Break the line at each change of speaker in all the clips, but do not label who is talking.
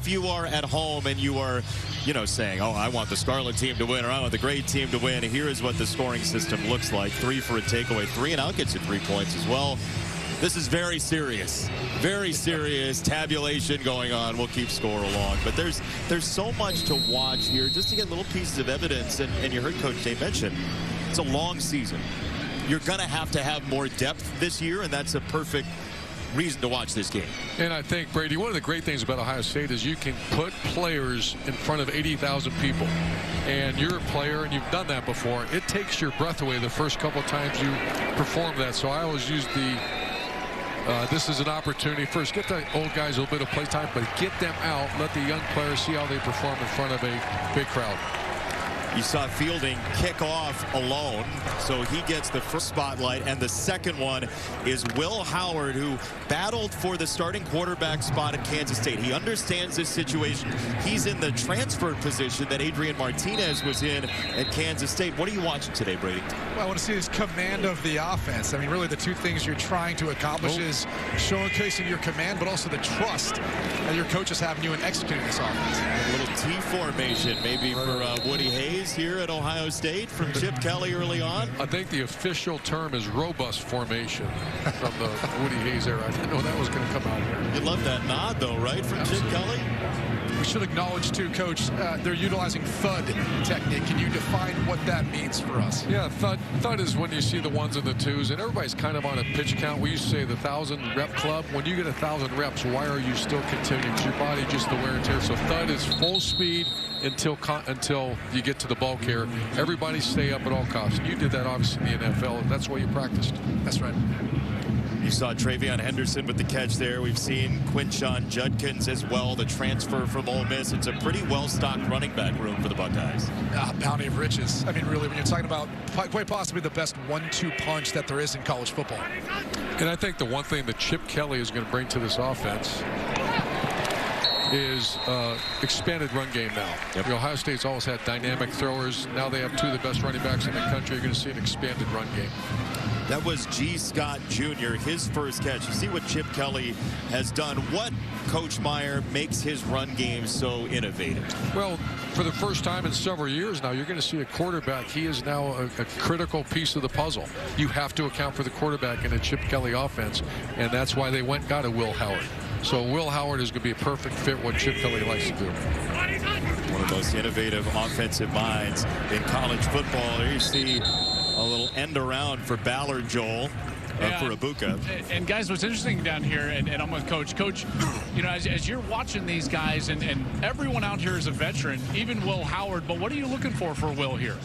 if you are at home and you are, saying, oh, I want the Scarlet team to win or I want the Gray team to win, here is what the scoring system looks like. 3 for a takeaway, 3 and out gets you 3 points as well. This is very serious tabulation going on. We'll keep score along. But there's so much to watch here just to get little pieces of evidence. And you heard Coach Day mention, it's a long season. You're going to have more depth this year, and that's a perfect reason to watch this game.
And I think, Brady, one of the great things about Ohio State is you can put players in front of 80,000 people. And you're a player, and you've done that before. It takes your breath away the first couple of times you perform that. So I always use this is an opportunity. First, get the old guys a little bit of play time, but get them out. Let the young players see how they perform in front of a big crowd.
You saw Fielding kick off alone, so he gets the first spotlight, and the second one is Will Howard, who battled for the starting quarterback spot at Kansas State. He understands this situation. He's in the transfer position that Adrian Martinez was in at Kansas State. What are you watching today, Brady?
Well, I want to see his command of the offense. I mean, really the two things you're trying to accomplish is showcasing your command, but also the trust that your coaches have in you in executing this offense.
A little T formation maybe for Woody Hayes here at Ohio State from Chip Kelly early on.
I think the official term is robust formation from the Woody Hayes era. I didn't know that was going to come out here.
You love that nod, though, right, from Chip Kelly?
We should acknowledge, too, Coach, they're utilizing thud technique. Can you define what that means for us?
Yeah, thud is when you see the ones and the twos, and everybody's kind of on a pitch count. We used to say the 1,000-rep club. When you get 1,000 reps, why are you still continuing? It's your body just the wear and tear. So thud is full speed until you get to the bulk here. Everybody stay up at all costs. You did that, obviously, in the NFL, and that's why you practiced.
That's right.
You saw Travion Henderson with the catch there. We've seen Quinshon Judkins as well, the transfer from Ole Miss. It's a pretty well-stocked running back room for the Buckeyes.
Bounty of riches. I mean, really, when you're talking about quite possibly the best 1-2 punch that there is in college football.
And I think the one thing that Chip Kelly is going to bring to this offense is expanded run game now. Yep. Ohio State's always had dynamic throwers. Now they have 2 of the best running backs in the country. You're going to see an expanded run game.
That was G. Scott Jr., his first catch. You see what Chip Kelly has done. What Coach Meyer makes his run game so innovative?
Well, for the first time in several years now, you're going to see a quarterback. He is now a critical piece of the puzzle. You have to account for the quarterback in a Chip Kelly offense, and that's why they went and got a Will Howard. So Will Howard is going to be a perfect fit what Chip Kelly likes to do.
One of the most innovative offensive minds in college football. There you see a little end around for Ballard, Joel, for Ibuka.
And guys, what's interesting down here, and I'm with Coach, as you're watching these guys, and everyone out here is a veteran, even Will Howard, but what are you looking for Will here?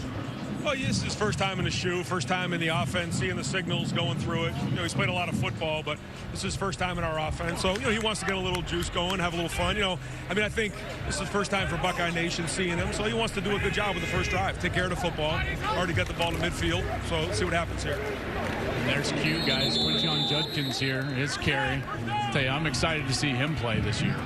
Well, this is his first time in the shoe, first time in the offense, seeing the signals, going through it. He's played a lot of football, but this is his first time in our offense. So, he wants to get a little juice going, have a little fun. I think this is the first time for Buckeye Nation seeing him. So he wants to do a good job with the first drive, take care of the football. Already got the ball to midfield. So let's see what happens here.
And there's Q, guys. Quinshon Judkins here, his carry. I'll tell you, I'm excited to see him play this year.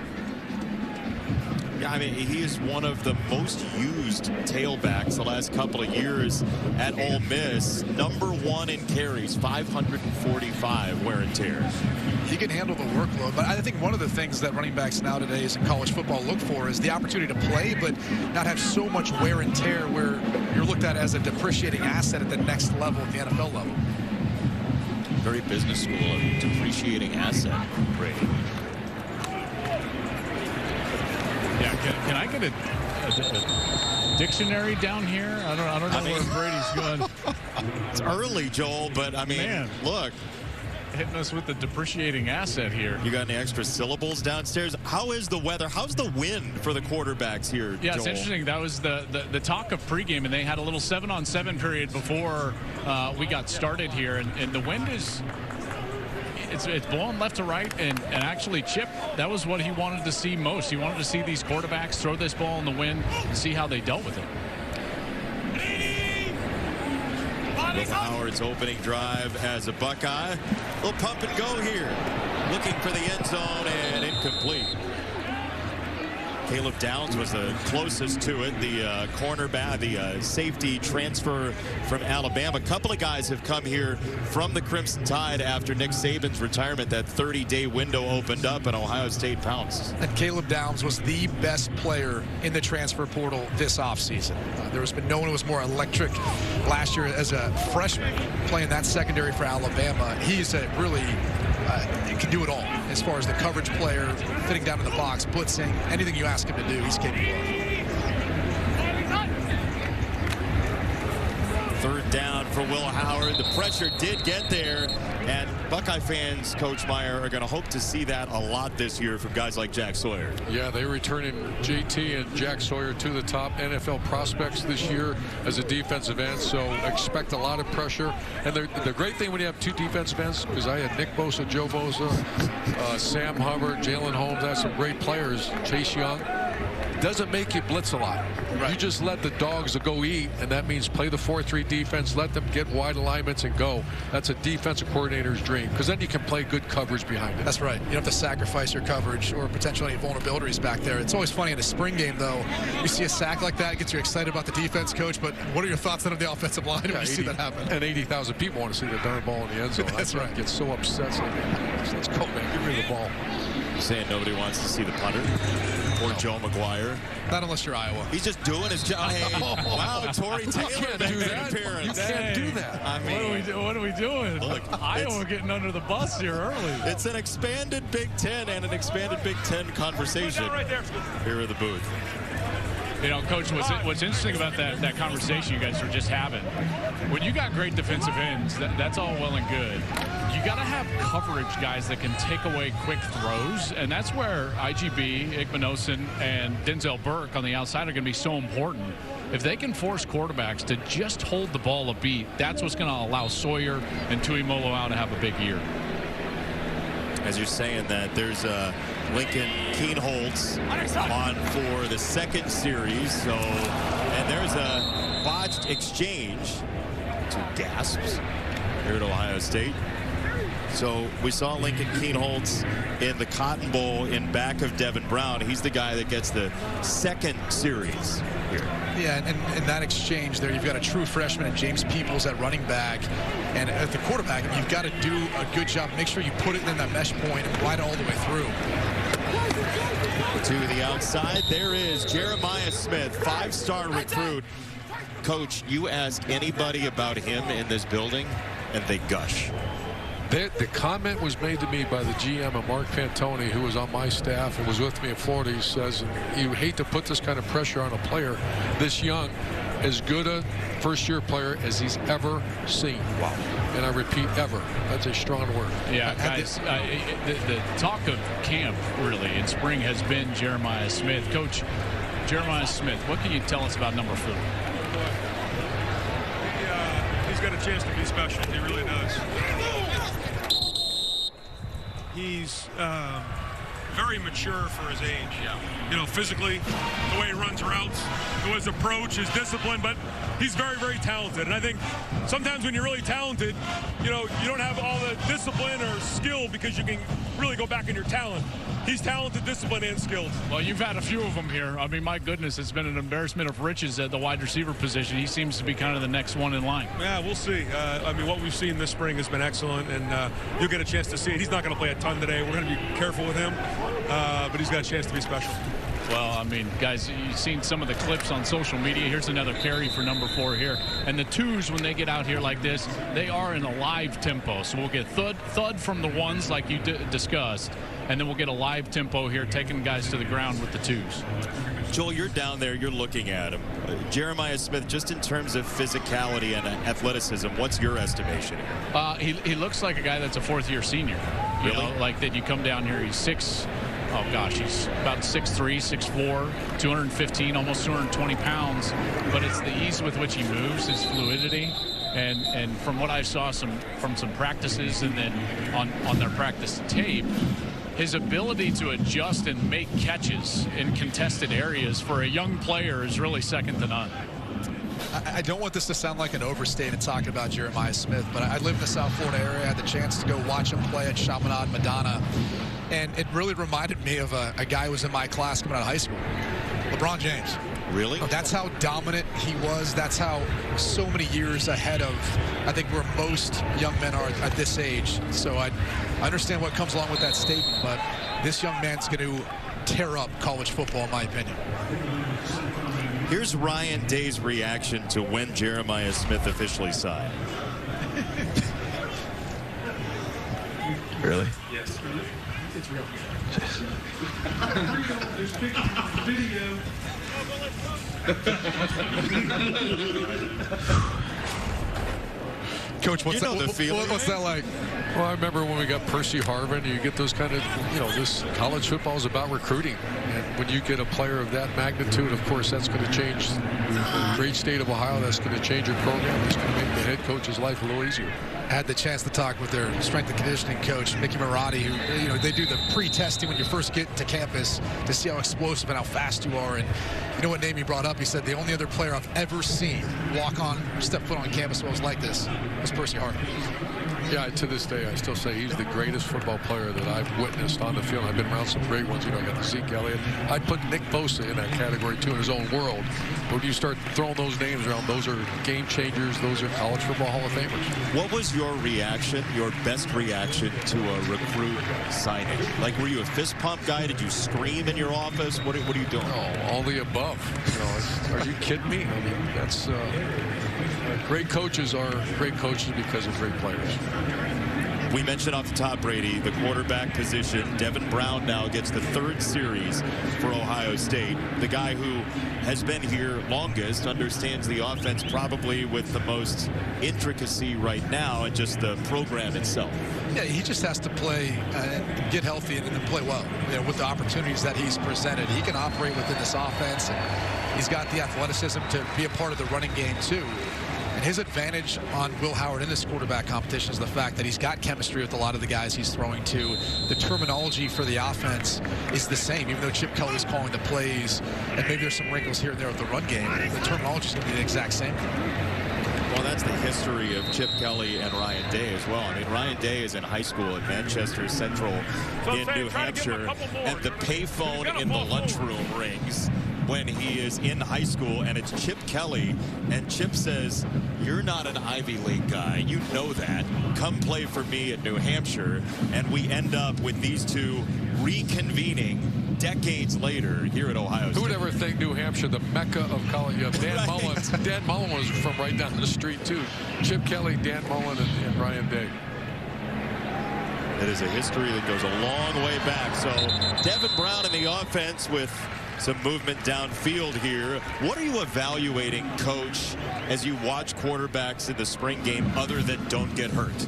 Yeah, I mean, he is one of the most used tailbacks the last couple of years at Ole Miss. #1 in carries, 545 wear and tear.
He can handle the workload, but I think one of the things that running backs nowadays in college football look for is the opportunity to play, but not have so much wear and tear where you're looked at as a depreciating asset at the next level, at the NFL level.
Very business school, a depreciating asset, Brady.
Yeah, can I get a dictionary down here? I don't know where Brady's going.
It's early, Joel, but I mean,
man,
look.
Hitting us with the depreciating asset here.
You got any extra syllables downstairs? How is the weather? How's the wind for the quarterbacks here,
Yeah,
Joel?
it's interesting. That was the talk of pregame, and they had a little 7-on-7 period before we got started here, and the wind is... It's blowing left to right, and actually Chip, that was what he wanted to see most. He wanted to see these quarterbacks throw this ball in the wind and see how they dealt with it.
Will Howard's opening drive as a Buckeye. A little pump and go here. Looking for the end zone and incomplete. Caleb Downs was the closest to it, the cornerback, the safety transfer from Alabama. A couple of guys have come here from the Crimson Tide after Nick Saban's retirement. That 30-day window opened up and Ohio State pounced.
And Caleb Downs was the best player in the transfer portal this offseason. There has been no one who was more electric last year as a freshman playing that secondary for Alabama. He's a really can do it all as far as the coverage player, fitting down in the box, blitzing, anything you ask him to do, he's capable of.
Third down for Will Howard. The pressure did get there, and Buckeye fans, Coach Meyer, are going to hope to see that a lot this year from guys like Jack Sawyer.
Yeah, they're returning JT and Jack Sawyer to the top NFL prospects this year as a defensive end, so expect a lot of pressure. And the great thing when you have two defensive ends, because I had Nick Bosa, Joe Bosa, Sam Hubbard, Jalen Holmes, that's some great players, Chase Young. Doesn't make you blitz a lot. Right. You just let the dogs go eat, and that means play the 4-3 defense, let them get wide alignments and go. That's a defensive coordinator's dream, because then you can play good coverage behind it.
That's right. You don't have to sacrifice your coverage or potentially any vulnerabilities back there. It's always funny in a spring game, though. You see a sack like that, it gets you excited about the defense, Coach, but what are your thoughts on the offensive line when you see that happen?
And 80,000 people want to see the darn ball in the end zone.
That's right.
Get so upset. Like, let's go, man. Give me the ball.
Saying nobody wants to see the punter or Joe McGuire.
Not unless you're Iowa.
He's just doing his job. Hey, wow, Tory Taylor
can't do that.
Appearance.
You can't do that.
I mean,
what are we doing?
Look,
Iowa getting under the bus here early.
It's an expanded Big Ten and an expanded Big Ten conversation here at the booth.
You know, Coach, what's interesting about that conversation you guys were just having, when you got great defensive ends, that's all well and good. You got to have coverage guys that can take away quick throws, and that's where IGB, Igmanosin, and Denzel Burke on the outside are going to be so important. If they can force quarterbacks to just hold the ball a beat, that's what's going to allow Sawyer and Tuimoloau to have a big year.
As you're saying that, there's Lincoln Kienholz on for the second series. So, and there's a botched exchange, two gasps here at Ohio State. So we saw Lincoln Kienholz in the Cotton Bowl in back of Devin Brown. He's the guy that gets the second series here.
Yeah, and in that exchange there, you've got a true freshman and James Peoples at running back. And at the quarterback, you've got to do a good job. Make sure you put it in that mesh point and ride it all the way through.
To the outside, there is Jeremiah Smith, five-star recruit. Coach, you ask anybody about him in this building, and they gush.
The comment was made to me by the GM of Mark Fantoni, who was on my staff and was with me in Florida. He says, you hate to put this kind of pressure on a player this young, as good a first-year player as he's ever seen. Wow. And I repeat, ever. That's a strong word.
Yeah, guys, the talk of camp, really, in spring has been Jeremiah Smith. Coach, Jeremiah Smith, what can you tell us about number 4?
He's got a chance to be special. He really does. He's very mature for his age. Yeah. You know, physically, the way he runs routes, the way his approach, his discipline, but he's very, very talented. And I think sometimes when you're really talented, you know, you don't have all the discipline or skill because you can really go back in your talent. He's talented, disciplined, and skilled.
Well, you've had a few of them here. I mean, my goodness, it's been an embarrassment of riches at the wide receiver position. He seems to be kind of the next one in line.
Yeah, we'll see. I mean, what we've seen this spring has been excellent, and you'll get a chance to see it. He's not going to play a ton today. We're going to be careful with him, but he's got a chance to be special.
Well, I mean, guys, you've seen some of the clips on social media. Here's another carry for number 4 here. And the twos, when they get out here like this, they are in a live tempo. So we'll get thud from the ones like you discussed, and then we'll get a live tempo here, taking guys to the ground with the twos.
Joel, you're down there. You're looking at him. Jeremiah Smith, just in terms of physicality and athleticism, what's your estimation here?
He looks like a guy that's a fourth-year senior. You know, like that you come down here, he's he's about 6'3", 6'4", 215, almost 220 pounds. But it's the ease with which he moves, his fluidity. And from what I saw from some practices and then on their practice tape, his ability to adjust and make catches in contested areas for a young player is really second to none.
I don't want this to sound like an overstatement talking about Jeremiah Smith, but I live in the South Florida area. I had the chance to go watch him play at Chaminade Madonna, and it really reminded me of a guy who was in my class coming out of high school. LeBron James.
Really?
That's how dominant he was. That's how so many years ahead of, I think, where most young men are at this age. So I understand what comes along with that statement, but this young man's going to tear up college football, in my opinion.
Here's Ryan Day's reaction to when Jeremiah Smith officially signed.
Really?
Yes. It's real.
There's pictures, video.
Coach, what's that like?
Well, I remember when we got Percy Harvin, you get those kind of, this college football is about recruiting. And when you get a player of that magnitude, of course, that's going to change the great state of Ohio. That's going to change your program. It's going to make the head coach's life a little easier.
Had the chance to talk with their strength and conditioning coach, Mickey Marotti, who, they do the pre-testing when you first get to campus to see how explosive and how fast you are. And you know what name he brought up? He said the only other player I've ever seen walk on, step foot on campus was like this was Percy Harvin.
Yeah, to this day, I still say he's the greatest football player that I've witnessed on the field. I've been around some great ones. I got the Zeke Elliott. I'd put Nick Bosa in that category, too, in his own world. But when you start throwing those names around, those are game changers. Those are college football Hall of Famers.
What was your reaction, your best reaction to a recruit signing? Like, were you a fist pump guy? Did you scream in your office? What are you doing?
Oh, all the above. Are you kidding me? I mean, that's great coaches are great coaches because of great players.
We mentioned off the top, Brady, the quarterback position. Devin Brown now gets the third series for Ohio State. The guy who has been here longest, understands the offense probably with the most intricacy right now, and just the program itself.
Yeah, he just has to play, get healthy, and then play well. With the opportunities that he's presented, he can operate within this offense. And he's got the athleticism to be a part of the running game too. And his advantage on Will Howard in this quarterback competition is the fact that he's got chemistry with a lot of the guys he's throwing to. The terminology for the offense is the same, even though Chip Kelly's calling the plays, and maybe there's some wrinkles here and there with the run game. The terminology is going to be the exact same.
Well, that's the history of Chip Kelly and Ryan Day as well. I mean, Ryan Day is in high school at Manchester Central in New Hampshire, and the payphone in the lunchroom rings when he is in high school, and it's Chip Kelly, and Chip says, "You're not an Ivy League guy. You know that. Come play for me at New Hampshire." And we end up with these two reconvening decades later here at Ohio State.
Who would ever think New Hampshire, the mecca of college? Dan Mullen. Dan Mullen was from right down the street, too. Chip Kelly, Dan Mullen, and Ryan Day.
It is a history that goes a long way back. So Devin Brown in the offense with some movement downfield here. What are you evaluating, Coach, as you watch quarterbacks in the spring game other than don't get hurt?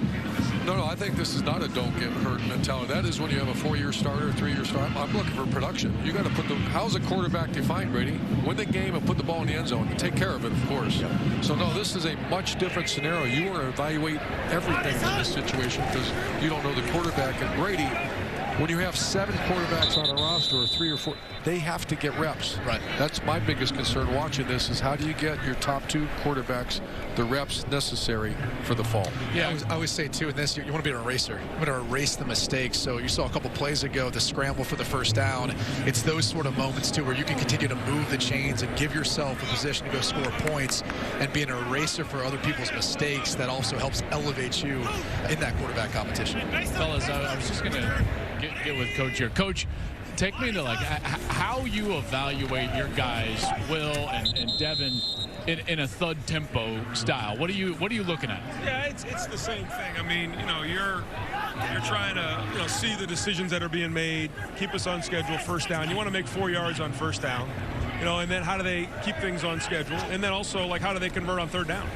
No, I think this is not a don't get hurt mentality. That is when you have a 4-year starter, a 3-year starter. I'm looking for production. You got to put how's a quarterback defined, Brady? Win the game and put the ball in the end zone. Take care of it, of course. Yeah. So, no, this is a much different scenario. You want to evaluate everything in this situation because you don't know the quarterback. And Brady, when you have 7 quarterbacks on a roster, or 3 or 4, they have to get reps.
Right.
That's my biggest concern watching this is how do you get your top 2 quarterbacks the reps necessary for the fall.
Yeah, I always say, too, in this, you want to be an eraser. You want to erase the mistakes. So you saw a couple plays ago, the scramble for the first down. It's those sort of moments, too, where you can continue to move the chains and give yourself a position to go score points and be an eraser for other people's mistakes that also helps elevate you in that quarterback competition.
Fellas, I was just going to get with Coach here. Coach, take me into how you evaluate your guys, Will and Devin, in a thud tempo style. What are you looking at?
Yeah, it's the same thing. I mean, you're trying to see the decisions that are being made, keep us on schedule, first down. You want to make 4 yards on first down, and then how do they keep things on schedule, and then also how do they convert on third down,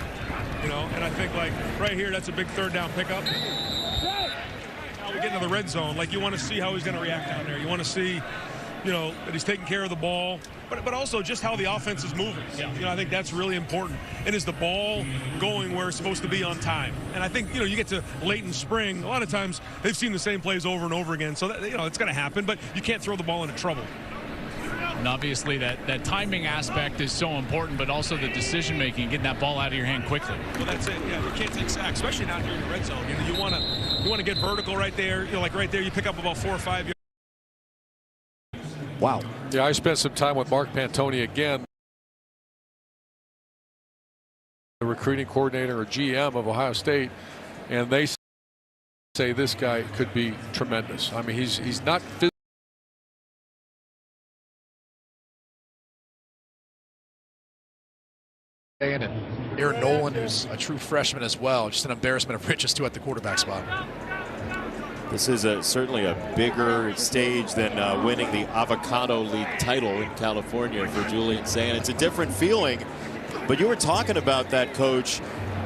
And I think right here, that's a big third down pickup. Now we get into the red zone. You want to see how he's going to react down there. You want to see, that he's taking care of the ball, but also just how the offense is moving. Yeah. I think that's really important. And is the ball going where it's supposed to be on time? And I think, you get to late in spring, a lot of times they've seen the same plays over and over again. So, that, it's going to happen, but you can't throw the ball into trouble.
And obviously that timing aspect is so important, but also the decision-making, getting that ball out of your hand quickly.
Well, that's it. Yeah, you can't take sacks, especially not here in the red zone. You want to get vertical right there. Right there, you pick up about 4 or 5 yards.
Wow.
Yeah, I spent some time with Mark Pantoni again, the recruiting coordinator or GM of Ohio State, and they say this guy could be tremendous. I mean, he's not physical.
And Aaron Nolan, who's a true freshman as well, just an embarrassment of riches too at the quarterback spot.
This is certainly a bigger stage than winning the Avocado League title in California for Julian Sayin. It's a different feeling, but you were talking about that, Coach,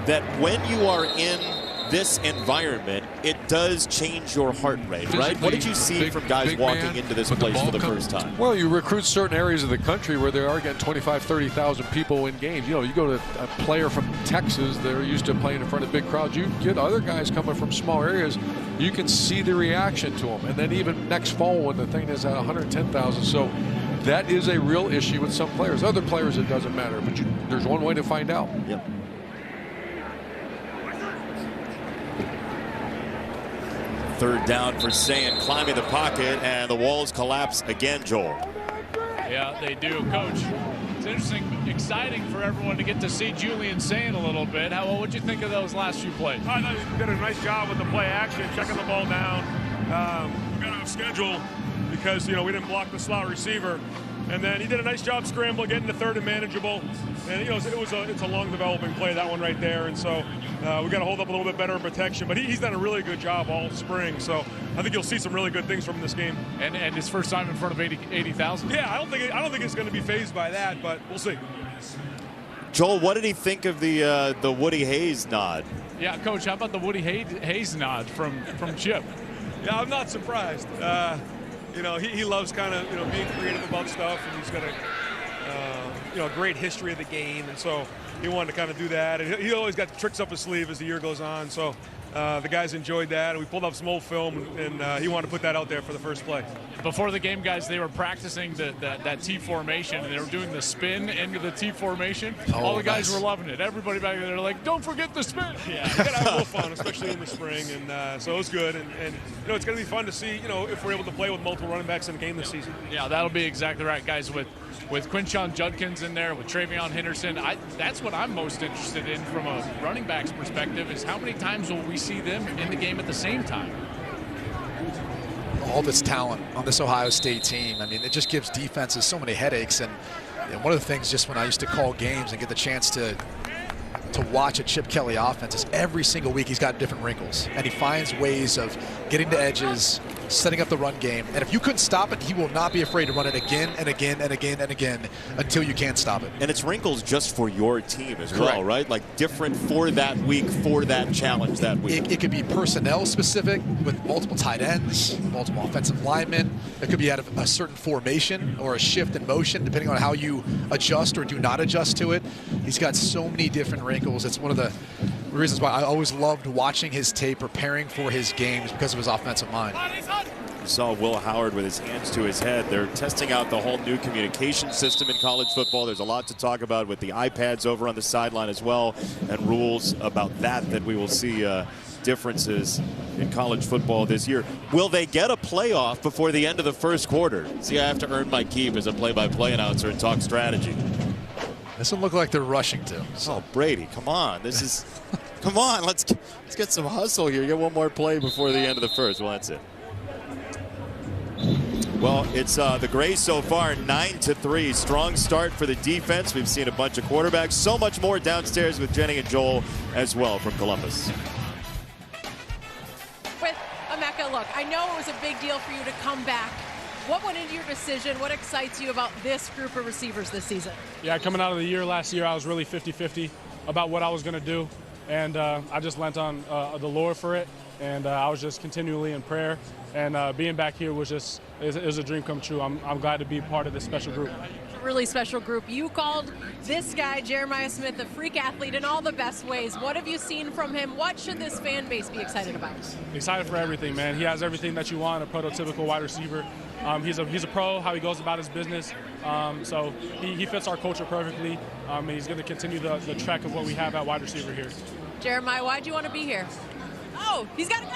that when you are in this environment, it does change your heart rate, right? What did you see from guys walking into this place for the first time?
Well, you recruit certain areas of the country where they are getting 25, 30,000 people in games. You know, you go to a player from Texas, they're used to playing in front of big crowds. You get other guys coming from small areas, you can see the reaction to them. And then even next fall when the thing is at 110,000. So that is a real issue with some players. Other players, it doesn't matter, but there's one way to find out.
Yep. Third down for Sayin, climbing the pocket, and the walls collapse again, Joel.
Yeah, they do, Coach. It's interesting, exciting for everyone to get to see Julian Sayin a little bit. What would you think of those last few plays?
I thought he did a nice job with the play action, checking the ball down. We got off schedule because, you know, we didn't block the slot receiver. And then he did a nice job scrambling, getting to third and manageable. And, you know, it's a long developing play, that one right there. And so we got to hold up a little bit better in protection. But he's done a really good job all spring. So I think you'll see some really good things from this game.
And his first time in front of 80,000.
Yeah, I don't think it's going to be phased by that, but we'll see.
Joel, what did he think of the Woody Hayes nod?
Yeah, Coach, how about the Woody Hayes nod from Chip?
Yeah, I'm not surprised. You know, he loves kind of, you know, being creative about stuff, and he's got a, you know, a great history of the game, and so he wanted to kind of do that. And he always got tricks up his sleeve as the year goes on, so the guys enjoyed that. And we pulled up some old film, and he wanted to put that out there for the first play.
Before the game, guys, they were practicing that T formation, and they were doing the spin into the T formation. All the guys were loving it. Everybody back there, like, don't forget the spin.
Yeah, you got to have a little fun, especially in the spring, and so it was good. And you know, it's going to be fun to see, you know, if we're able to play with multiple running backs in a game this season.
Yeah, that'll be exactly right, guys. With Quinshon Judkins in there, with Travion Henderson, that's what I'm most interested in from a running back's perspective, is how many times will we see them in the game at the same time?
All this talent on this Ohio State team. I mean, it just gives defenses so many headaches. And one of the things, just when I used to call games and get the chance to watch a Chip Kelly offense, is every single week he's got different wrinkles, and he finds ways of getting to edges, setting up the run game. And if you couldn't stop it, he will not be afraid to run it again and again and again and again until you can't stop it.
And it's wrinkles just for your team as well, right? Like different for that week, for that challenge that week.
It could be personnel specific with multiple tight ends, multiple offensive linemen. It could be out of a certain formation or a shift in motion, depending on how you adjust or do not adjust to it. He's got so many different wrinkles. It's one of the reasons why I always loved watching his tape, preparing for his games, because of his offensive mind.
You saw Will Howard with his hands to his head. They're testing out the whole new communication system in college football. There's a lot to talk about with the iPads over on the sideline as well, and rules about that we will see differences in college football this year. Will they get a playoff before the end of the first quarter? See, I have to earn my keep as a play-by-play announcer and talk strategy.
Doesn't look like they're rushing to.
Oh, Brady, come on. This is, come on, let's get some hustle here. Get one more play before the end of the first. Well, that's it. Well, it's the Grays so far, 9-3. Strong start for the defense. We've seen a bunch of quarterbacks. So much more downstairs with Jenny and Joel as well from Columbus.
With Emeka, look, I know it was a big deal for you to come back. What went into your decision? What excites you about this group of receivers this season?
Yeah, coming out of the year last year, I was really 50-50 about what I was going to do. And I just lent on the Lord for it. And I was just continually in prayer. And being back here was just, it was a dream come true. I'm glad to be part of this special group.
Really special group. You called this guy, Jeremiah Smith, a freak athlete in all the best ways. What have you seen from him? What should this fan base be excited about?
Excited for everything, man. He has everything that you want, a prototypical wide receiver. He's a pro, how he goes about his business. So he fits our culture perfectly, and he's going to continue the trek of what we have at wide receiver here.
Jeremiah, why do you want to be here? Oh, he's got to go.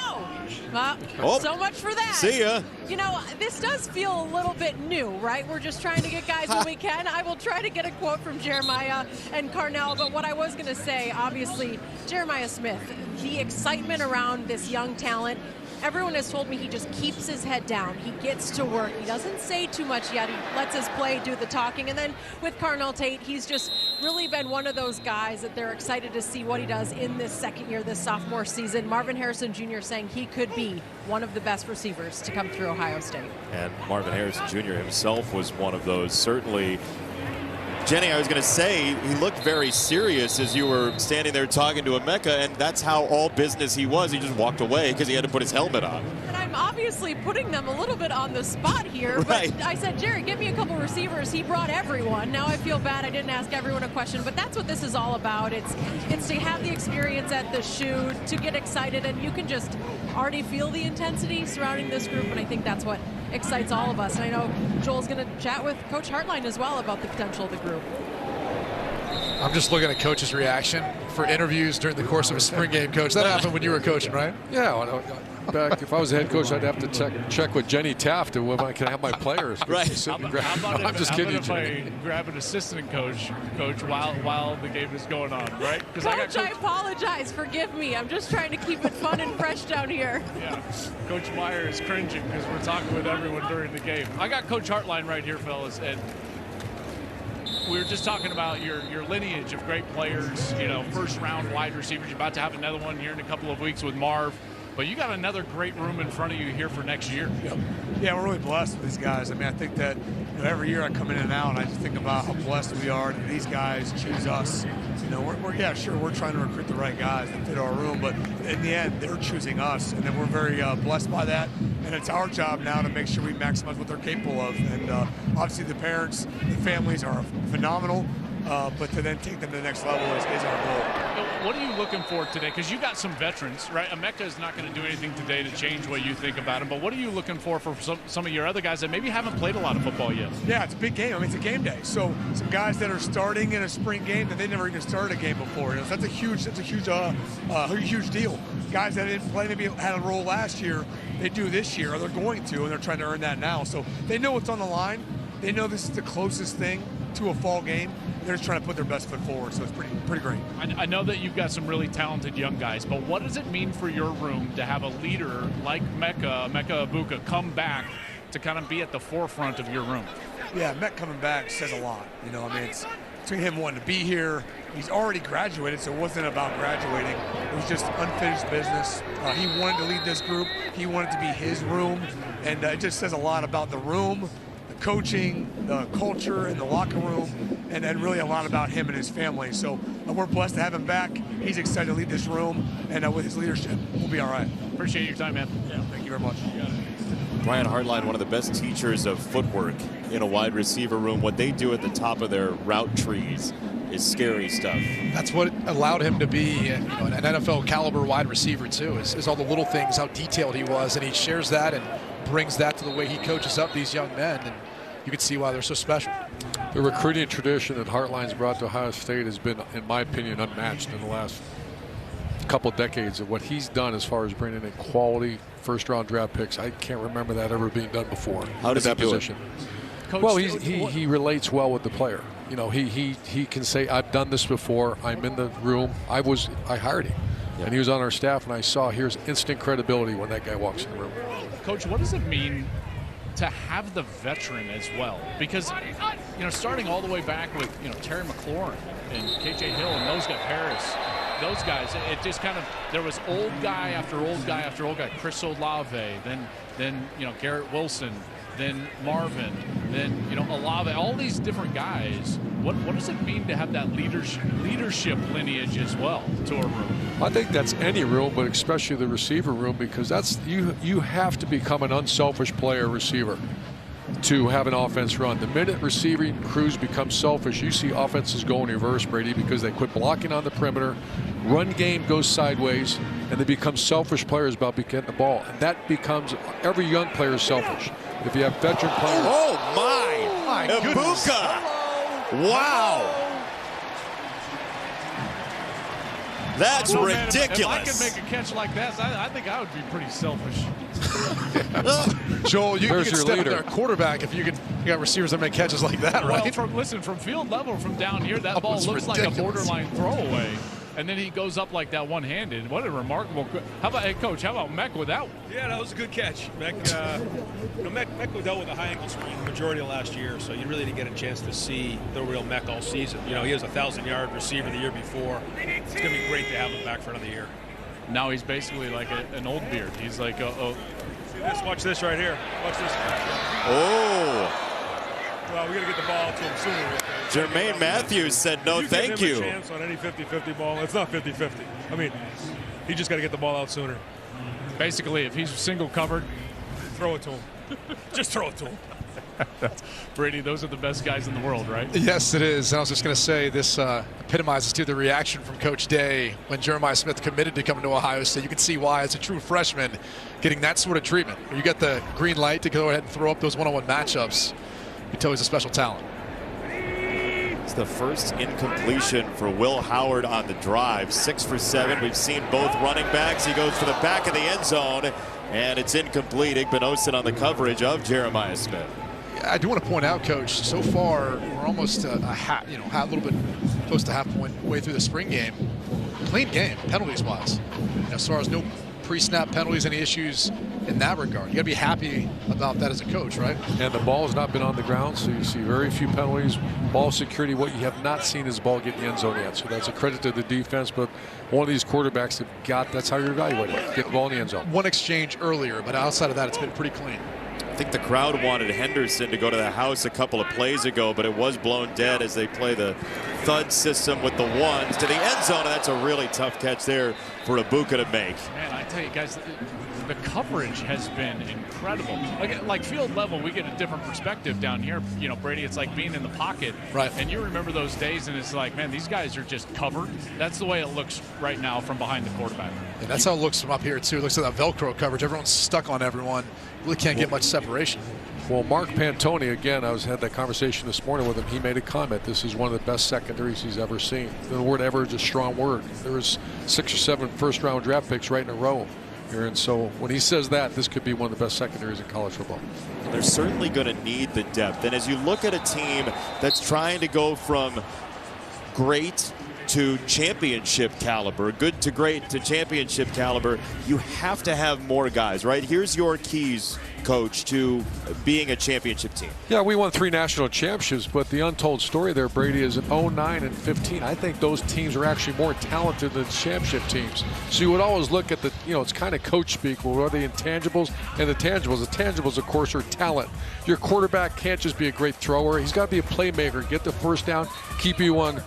So much for that.
See ya.
You know, this does feel a little bit new, right? We're just trying to get guys when we can. I will try to get a quote from Jeremiah and Carnell, but what I was going to say, obviously, Jeremiah Smith, the excitement around this young talent, everyone has told me he just keeps his head down. He gets to work. He doesn't say too much yet. He lets his play do the talking. And then with Carnell Tate, he's just really been one of those guys that they're excited to see what he does in this second year, this sophomore season. Marvin Harrison Jr. saying he could be one of the best receivers to come through Ohio State.
And Marvin Harrison Jr. himself was one of those. Certainly, Jenny, I was going to say, he looked very serious as you were standing there talking to Emeka, and that's how all business he was. He just walked away because he had to put his helmet on.
And I'm obviously putting them a little bit on the spot here,
right.
But I said, Jerry, give me a couple receivers. He brought everyone. Now I feel bad I didn't ask everyone a question, but that's what this is all about. It's to have the experience at the shoot, to get excited, and you can just already feel the intensity surrounding this group, and I think that's what excites all of us. And I know Joel's going to chat with Coach Hartline as well about the potential of the group.
I'm just looking at Coach's reaction for interviews during the course of a spring game, Coach. That happened when you were coaching, right?
Yeah. Back, if I was a head coach, I'd have to check with Jenny Taft when I can have my players.
Right.
I'm just kidding.
If I grab an assistant coach while the game is going on, right?
Coach, I apologize. Forgive me. I'm just trying to keep it fun and fresh down here.
Yeah. Coach Meyer is cringing because we're talking with everyone during the game. I got Coach Hartline right here, fellas, and we were just talking about your lineage of great players, you know, first-round wide receivers. You're about to have another one here in a couple of weeks with Marv. But you got another great room in front of you here for next year.
Yep. Yeah, we're really blessed with these guys. I mean, I think that every year I come in and out, and I just think about how blessed we are that these guys choose us. You know, we're trying to recruit the right guys that fit our room, but in the end, they're choosing us, and then we're very blessed by that. And it's our job now to make sure we maximize what they're capable of. And obviously, the parents, the families are phenomenal. But to then take them to the next level is our goal.
What are you looking for today? Because you got some veterans, right? Emeka is not going to do anything today to change what you think about him. But what are you looking for some of your other guys that maybe haven't played a lot of football yet?
Yeah, it's a big game. I mean, it's a game day. So some guys that are starting in a spring game that they never even started a game before. You know, so that's a huge deal. Guys that didn't play, maybe had a role last year, they do this year, or they're going to, and they're trying to earn that now. So they know what's on the line. They know this is the closest thing to a fall game. They're just trying to put their best foot forward, so it's pretty great.
I know that you've got some really talented young guys, but what does it mean for your room to have a leader like Emeka Egbuka come back to kind of be at the forefront of your room?
Yeah, Emeka coming back says a lot. You know, I mean, it's between him wanting to be here. He's already graduated, so it wasn't about graduating. It was just unfinished business. He wanted to lead this group. He wanted to be his room, and it just says a lot about the room, coaching, the culture in the locker room, and really a lot about him and his family. So we're blessed to have him back. He's excited to lead this room, and with his leadership, we'll be all right.
Appreciate your time, man.
Yeah, thank you very much.
Brian Hartline, one of the best teachers of footwork in a wide receiver room. What they do at the top of their route trees is scary stuff.
That's what allowed him to be an NFL caliber wide receiver too, is all the little things, how detailed he was, and he shares that and brings that to the way he coaches up these young men, and you can see why they're so special.
The recruiting tradition that Hartline's brought to Ohio State has been, in my opinion, unmatched in the last couple of decades. Of what he's done as far as bringing in quality first-round draft picks, I can't remember that ever being done before.
How does
that
he do
position?
It?
Well, he relates well with the player. You know, he can say, I've done this before. I'm in the room. I hired him. Yeah. And he was on our staff, and I saw here's instant credibility when that guy walks in the room.
Coach, what does it mean to have the veteran as well? Because, you know, starting all the way back with, you know, Terry McLaurin and KJ Hill and those guys, Harris, those guys, it just kind of, there was old guy after old guy after old guy. Chris Olave, then you know, Garrett Wilson, then Marvin, then, you know, Olave, all these different guys. What does it mean to have that leadership lineage as well to a room?
I think that's any room, but especially the receiver room, because that's you have to become an unselfish player receiver to have an offense run. The minute receiving crews become selfish, you see offenses go in reverse, Brady, because they quit blocking on the perimeter, run game goes sideways, and they become selfish players about getting the ball. And that becomes, every young player is selfish. If you have veteran players.
Oh my Egbuka! Wow! That's
Oh, man,
ridiculous.
if I could make a catch like that, I think I would be pretty selfish.
Joel, you can
your
step
leader.
up there, quarterback, if you got receivers that make catches like that, right?
Well, listen, from field level, from down here, that ball
was
looks like a
ridiculous.
borderline throwaway. And then he goes up like that one-handed. What a remarkable. How about, hey, Coach, how about Meck with that one?
Yeah, that was a good catch. Meck dealt with a high ankle sprain the majority of last year, so you really didn't get a chance to see the real Meck all season. You know, he was a 1,000-yard receiver the year before. It's going to be great to have him back for another year.
Now he's basically like an old beard. He's like,
See this? Watch this right here. Watch this.
Oh.
Well, we got to get the ball to him sooner.
Jermaine Matthews said no thank
Give him
you.
a chance on any 50-50 ball. It's not 50-50. I mean, he just got to get the ball out sooner.
basically, if he's single covered,
throw it to him. Just throw it to him.
Brady, those are the best guys in the world, right?
Yes, it is. And I was just going to say this epitomizes to the reaction from Coach Day when Jeremiah Smith committed to coming to Ohio State. You can see why, as a true freshman, getting that sort of treatment. You got the green light to go ahead and throw up those one-on-one matchups. You tell he's a special talent.
It's the first incompletion for Will Howard on the drive. 6 for 7. We've seen both running backs. He goes for the back of the end zone, and it's incomplete. Igbinosun on the coverage of Jeremiah Smith.
I do want to point out, Coach, so far we're almost a little bit close to halfway through the spring game. Clean game, penalties-wise. As far as no pre-snap penalties, any issues in that regard. You got to be happy about that as a coach, right?
And the ball has not been on the ground, so you see very few penalties. Ball security, what you have not seen is the ball get in the end zone yet. So that's a credit to the defense, but one of these quarterbacks have got, that's how you're evaluating it. Get the ball in the end zone.
One exchange earlier, but outside of that, it's been pretty clean.
I think the crowd wanted Henderson to go to the house a couple of plays ago, but it was blown dead as they play the thud system with the ones to the end zone. And that's a really tough catch there for Ibuka to make.
Man, I tell you guys, the coverage has been incredible. Like field level, we get a different perspective down here. You know, Brady, it's like being in the pocket.
Right.
And you remember those days, and it's like, man, these guys are just covered. That's the way it looks right now from behind the quarterback.
And that's how it looks from up here, too. It looks like that Velcro coverage. Everyone's stuck on everyone. Really can't get much separation.
Well, Mark Pantoni, again, had that conversation this morning with him. He made a comment. This is one of the best secondaries he's ever seen. The word ever is a strong word. There was 6 or 7 first-round draft picks right in a row here. And so when he says that, this could be one of the best secondaries in college football.
They're certainly going to need the depth. And as you look at a team that's trying to go from great to championship caliber, good to great to championship caliber, you have to have more guys, right? Here's your keys, Coach, to being a championship team.
Yeah, we won 3 national championships, but the untold story there, Brady, is in 09 and 15. I think those teams are actually more talented than championship teams. So you would always look at the, it's kind of coach speak. Well, what are the intangibles and the tangibles? The tangibles, of course, are talent. Your quarterback can't just be a great thrower. He's got to be a playmaker, get the first down, keep you in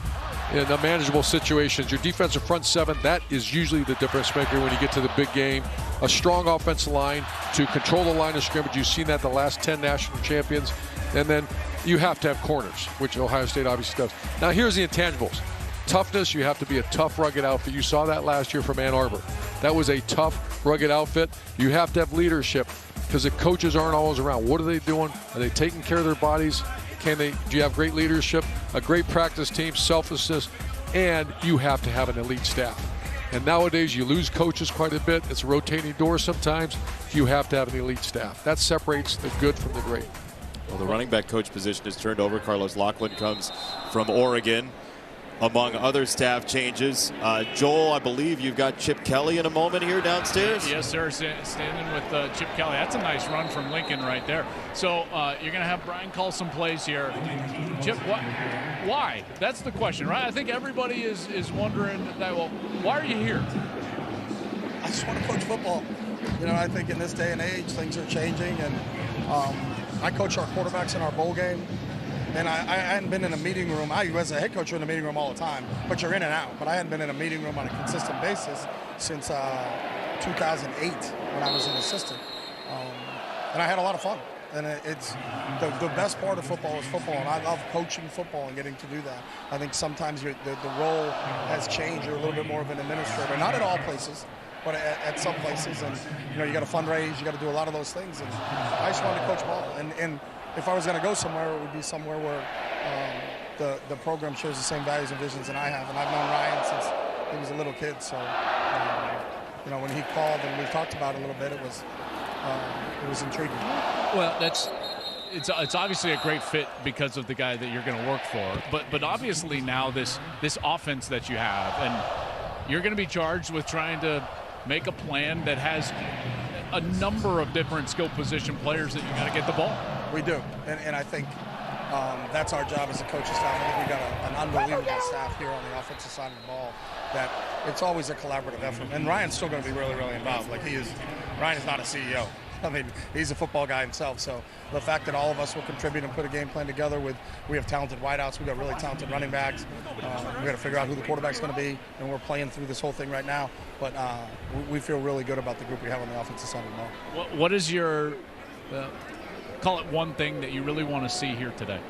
the manageable situations. Your defensive front 7, that is usually the difference maker when you get to the big game. A strong offensive line to control the line of scrimmage. You've seen that the last 10 national champions. And then you have to have corners, which Ohio State obviously does. Now here's the intangibles. Toughness, you have to be a tough, rugged outfit. You saw that last year from Ann Arbor. That was a tough, rugged outfit. You have to have leadership because the coaches aren't always around. What are they doing? Are they taking care of their bodies? Do you have great leadership, a great practice team, selflessness, and you have to have an elite staff. And nowadays you lose coaches quite a bit. It's a rotating door sometimes. You have to have an elite staff. That separates the good from the great.
Well, the running back coach position is turned over. Carlos Lachlan comes from Oregon, among other staff changes. Joel, I believe you've got Chip Kelly in a moment here downstairs.
Yes, sir. Standing with Chip Kelly. That's a nice run from Lincoln right there. So you're going to have Brian call some plays here. Chip, why? That's the question, right? I think everybody is wondering that. Well, why are you here?
I just want to coach football. I think in this day and age, things are changing, and I coach our quarterbacks in our bowl game. And I hadn't been in a meeting room. I, as a head coach, are in a meeting room all the time, but you're in and out. But I hadn't been in a meeting room on a consistent basis since 2008 when I was an assistant. And I had a lot of fun. And it's the best part of football is football, and I love coaching football and getting to do that. I think sometimes the role has changed. You're a little bit more of an administrator, not at all places, but at some places. And you got to fundraise, you got to do a lot of those things. And I just wanted to coach ball. And if I was going to go somewhere, it would be somewhere where the program shares the same values and visions that I have. And I've known Ryan since He was a little kid, so you know, when he called and we talked about it a little bit, it was intriguing.
Well, it's obviously a great fit because of the guy that you're going to work for. But obviously now this offense that you have, and you're going to be charged with trying to make a plan that has a number of different skill position players that you got to get the ball.
We do, and I think that's our job as a coaching staff. I think we got an unbelievable staff here on the offensive side of the ball. That it's always a collaborative effort, and Ryan's still going to be really, really involved. Like Ryan is not a CEO. I mean, he's a football guy himself. So the fact that all of us will contribute and put a game plan together we have talented wideouts, we got really talented running backs. We got to figure out who the quarterback's going to be, and we're playing through this whole thing right now. But we feel really good about the group we have on the offensive side of the ball.
What is your call it one thing that you really want to see here today?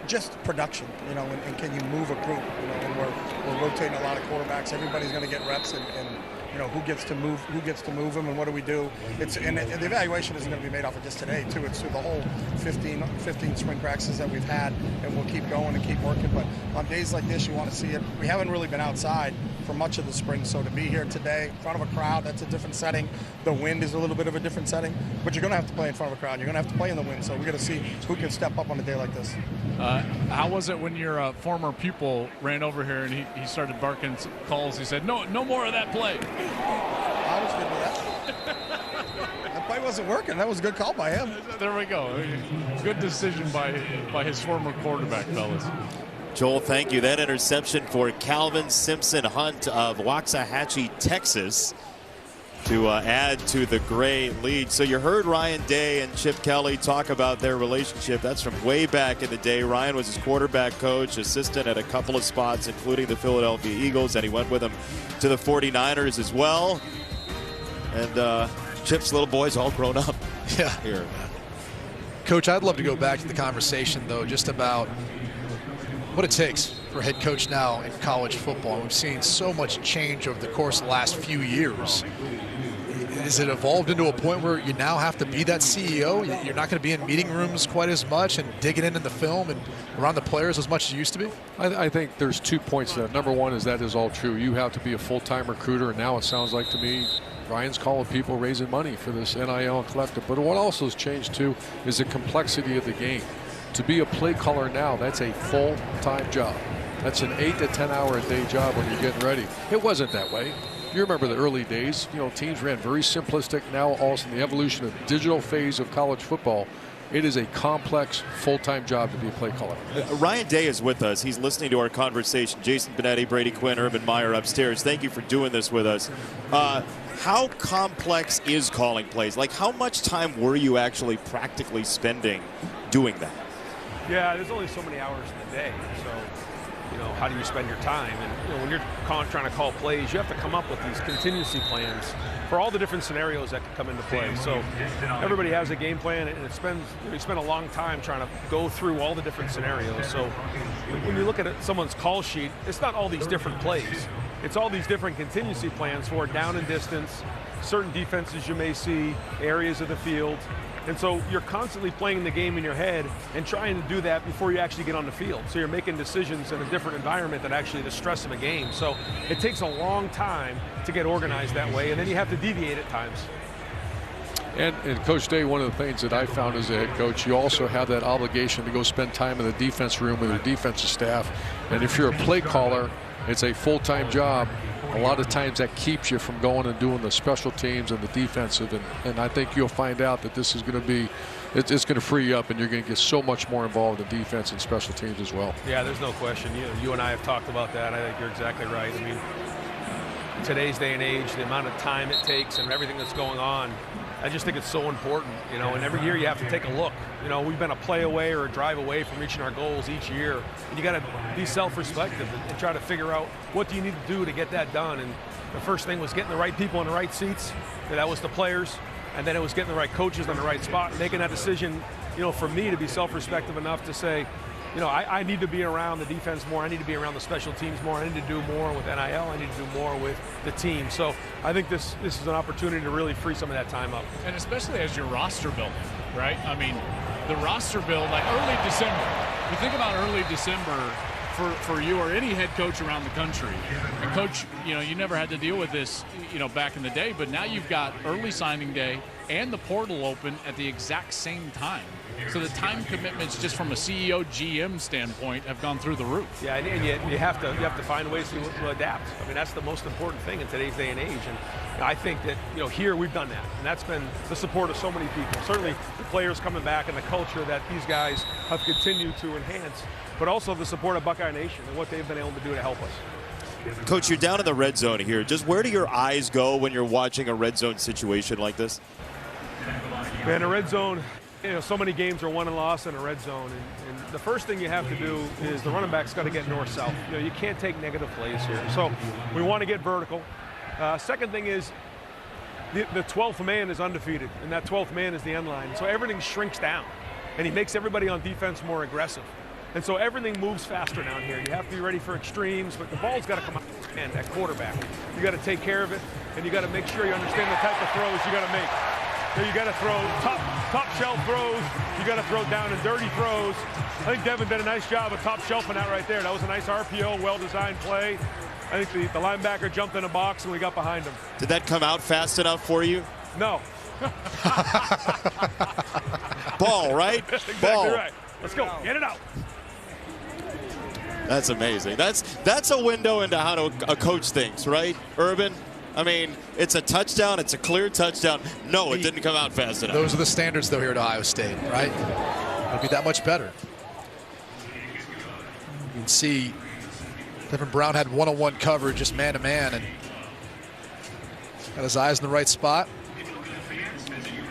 Just production, you know, and can you move a group? You know, and we're rotating a lot of quarterbacks. Everybody's going to get reps, and you know, who gets to move them, and what do we do? And the evaluation isn't going to be made off of just today, too. It's through the whole 15 spring practices that we've had, and we'll keep going and keep working. But on days like this, you want to see it. We haven't really been outside for much of the spring, so to be here today in front of a crowd, that's a different setting. The wind is a little bit of a different setting, but you're going to have to play in front of a crowd. You're going to have to play in the wind, so we're going to see who can step up on a day like this.
How was it when your former pupil ran over here and he started barking calls? He said, no more of that play.
I was good with that. That play wasn't working. That was a good call by him.
There we go. Good decision by his former quarterback, fellas.
Joel, thank you. That interception for Calvin Simpson Hunt of Waxahachie, Texas, to add to the Gray lead. So you heard Ryan Day and Chip Kelly talk about their relationship. That's from way back in the day. Ryan was his quarterback coach, assistant at a couple of spots, including the Philadelphia Eagles, and he went with him to the 49ers as well. And Chip's little boy's all grown up.
Yeah.
Here.
Coach, I'd love to go back to the conversation, though, just about what it takes for a head coach now in college football. We've seen so much change over the course of the last few years. Is it evolved into a point where you now have to be that CEO? You're not going to be in meeting rooms quite as much and digging into the film and around the players as much as you used to be?
I think there's 2 points there. Number one is that is all true. You have to be a full-time recruiter, and now it sounds like to me Ryan's calling people raising money for this NIL and collective. But what also has changed, too, is the complexity of the game. To be a play caller now, that's a full-time job. That's an 8 to 10 hour a day job when you're getting ready. It wasn't that way. You remember the early days, you know, teams ran very simplistic. Now also in the evolution of the digital phase of college football, it is a complex full-time job to be a play caller.
Ryan Day is with us. He's listening to our conversation. Jason Benetti, Brady Quinn, Urban Meyer upstairs. Thank you for doing this with us. How complex is calling plays? Like, how much time were you actually practically spending doing that?
Yeah, there's only so many hours in the day, so you know, how do you spend your time? And you know, when you're trying to call plays, you have to come up with these contingency plans for all the different scenarios that could come into play. So everybody has a game plan, and you spend a long time trying to go through all the different scenarios. So when you look at someone's call sheet, it's not all these different plays. It's all these different contingency plans for down and distance, certain defenses you may see, areas of the field. And so you're constantly playing the game in your head and trying to do that before you actually get on the field. So you're making decisions in a different environment than actually the stress of a game. So it takes a long time to get organized that way, and then you have to deviate at times.
And Coach Day, one of the things that I found as a head coach, you also have that obligation to go spend time in the defense room with your defensive staff. And if you're a play caller, it's a full-time job. A lot of times that keeps you from going and doing the special teams and the defensive. And I think you'll find out that this is going to be, it's going to free you up, and you're going to get so much more involved in defense and special teams as well.
Yeah, there's no question. You and I have talked about that. I think you're exactly right. I mean, today's day and age, the amount of time it takes and everything that's going on, I just think it's so important, you know, and every year you have to take a look. You know, we've been a play away or a drive away from reaching our goals each year. And you got to be self-reflective and try to figure out what do you need to do to get that done. And the first thing was getting the right people in the right seats. That was the players. And then it was getting the right coaches on the right spot and making that decision, you know, for me to be self-reflective enough to say, you know, I need to be around the defense more. I need to be around the special teams more. I need to do more with NIL. I need to do more with the team. So I think this is an opportunity to really free some of that time up.
And especially as your roster building, right? I mean, the roster build, like early December. You think about early December for you or any head coach around the country. And coach, you never had to deal with this, back in the day, but now you've got early signing day and the portal open at the exact same time. So the time commitments, just from a CEO, GM standpoint, have gone through the roof.
Yeah, and you have to find ways to adapt. I mean, that's the most important thing in today's day and age. And I think that here we've done that, and that's been the support of so many people. Certainly the players coming back and the culture that these guys have continued to enhance, but also the support of Buckeye Nation and what they've been able to do to help us.
Coach, you're down in the red zone here. Just where do your eyes go when you're watching a red zone situation like this?
Man, a red zone. So many games are won and lost in a red zone, and the first thing you have to do is the running back's got to get north-south. You can't take negative plays here. So we want to get vertical. Second thing is the 12th man is undefeated, and that 12th man is the end line. So everything shrinks down, and he makes everybody on defense more aggressive. And so everything moves faster down here. You have to be ready for extremes, but the ball's got to come out and at quarterback. You got to take care of it, and you got to make sure you understand the type of throws you got to make. You got to throw top shelf throws. You got to throw down and dirty throws. I think Devin did a nice job of top shelfing that right there. That was a nice RPO, well-designed play. I think the linebacker jumped in a box and we got behind him.
Did that come out fast enough for you?
No.
Ball, right?
Exactly
Ball.
right. Let's go. Get it out.
That's amazing. That's a window into how a coach thinks, right, Urban? I mean, it's a touchdown. It's a clear touchdown. No, it didn't come out fast enough.
Those are the standards, though, here at Ohio State, right? It'll be that much better. You can see Devin Brown had one-on-one coverage, just man-to-man, and got his eyes in the right spot.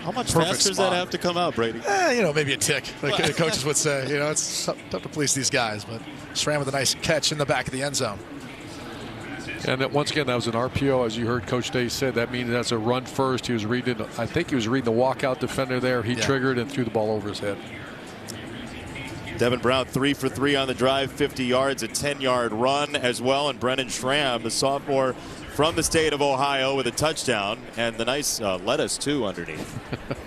How much faster does that have to come out, Brady?
Maybe a tick, like the coaches would say. It's tough to police these guys, but Schramm with a nice catch in the back of the end zone.
And once again, that was an RPO, as you heard Coach Day said. That means that's a run first. He was reading, I think he was reading the walkout defender there. He triggered and threw the ball over his head.
Devin Brown 3 for 3 on the drive, 50 yards, a 10-yard run as well. And Brennan Schramm, the sophomore from the state of Ohio, with a touchdown and the nice lettuce too underneath.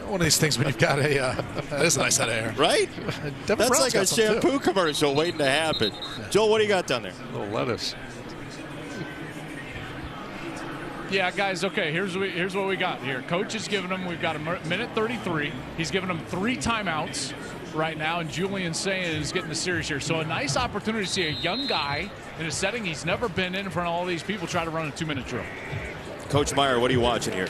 One of these things when you've got that is a nice head of hair,
right?
Devin
That's
Brown's
like a shampoo commercial waiting to happen. Joel, what do you got down there?
A little lettuce.
Yeah, guys, okay, here's what we got here. Coach is giving them, we've got a minute 33. He's giving them 3 timeouts right now, and Julian Sayin is getting the series here. So a nice opportunity to see a young guy in a setting he's never been in front of all these people try to run a 2-minute drill.
Coach Meyer, what are you watching here?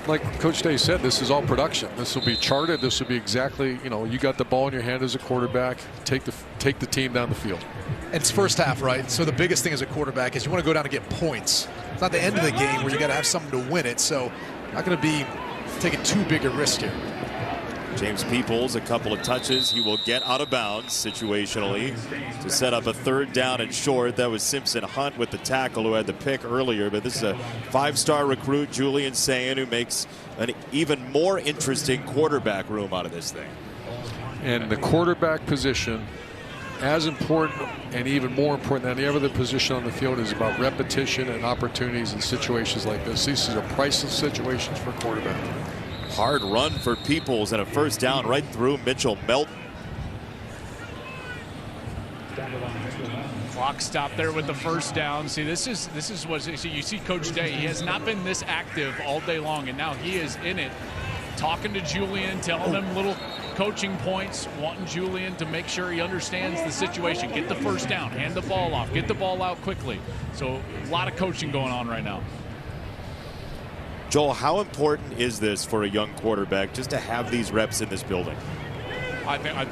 Like Coach Day said, this is all production. This will be charted. This will be exactly, you got the ball in your hand as a quarterback. Take the team down the field.
And it's first half, right? So the biggest thing as a quarterback is you want to go down and get points. It's not the end of the game where you got to have something to win it. So not going to be taking too big a risk here.
James Peoples, a couple of touches. He will get out of bounds situationally to set up a 3rd down and short. That was Simpson Hunt with the tackle who had the pick earlier. But this is a 5-star recruit, Julian Sayin, who makes an even more interesting quarterback room out of this thing.
And the quarterback position, as important and even more important than any other position on the field, is about repetition and opportunities in situations like this. These are priceless situations for a quarterback.
Hard run for Peoples and a 1st down right through Mitchell Melton.
Clock stop there with the 1st down. See, this is what you see Coach Day. He has not been this active all day long, and now he is in it, talking to Julian, telling him little coaching points, wanting Julian to make sure he understands the situation. Get the 1st down, hand the ball off, get the ball out quickly. So a lot of coaching going on right now.
Joel, how important is this for a young quarterback just to have these reps in this building?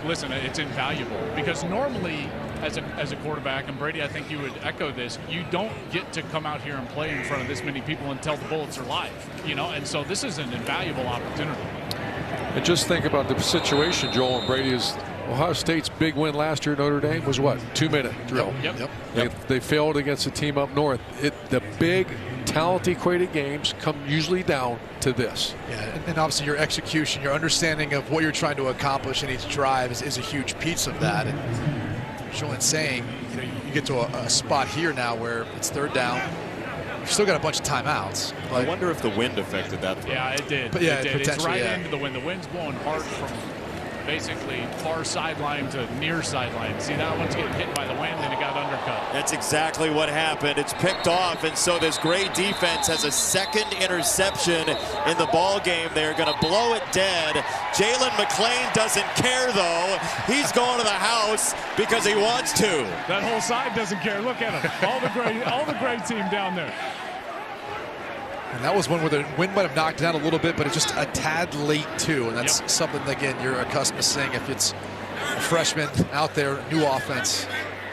Listen, it's invaluable because normally as a quarterback, and Brady, I think you would echo this, you don't get to come out here and play in front of this many people until the Bullets are live, and so this is an invaluable opportunity.
And just think about the situation, Joel and Brady, is Ohio State's big win last year at Notre Dame was what? 2-minute drill.
Yep.
They failed against a team up north. The big talent-equated games come usually down to this.
Yeah, and obviously your execution, your understanding of what you're trying to accomplish in each drive is a huge piece of that. And Julian saying, you get to a spot here now where it's 3rd down. You've still got a bunch of timeouts.
I wonder if the wind affected that throw.
Yeah, it did.
But yeah,
it did. It's right
potentially,
into the wind. The wind's blowing hard from basically far sideline to near sideline. See, that one's getting hit by the wind and it got undercut.
That's exactly what happened. It's picked off, and so this great defense has a second interception in the ball game. They're going to blow it dead. Jalen McLean doesn't care, though. He's going to the house because he wants to.
That whole side doesn't care. Look at him. All the great team down there.
And that was one where the wind might have knocked down a little bit, but it's just a tad late, too. And that's something, again, you're accustomed to seeing if it's a freshman out there, new offense.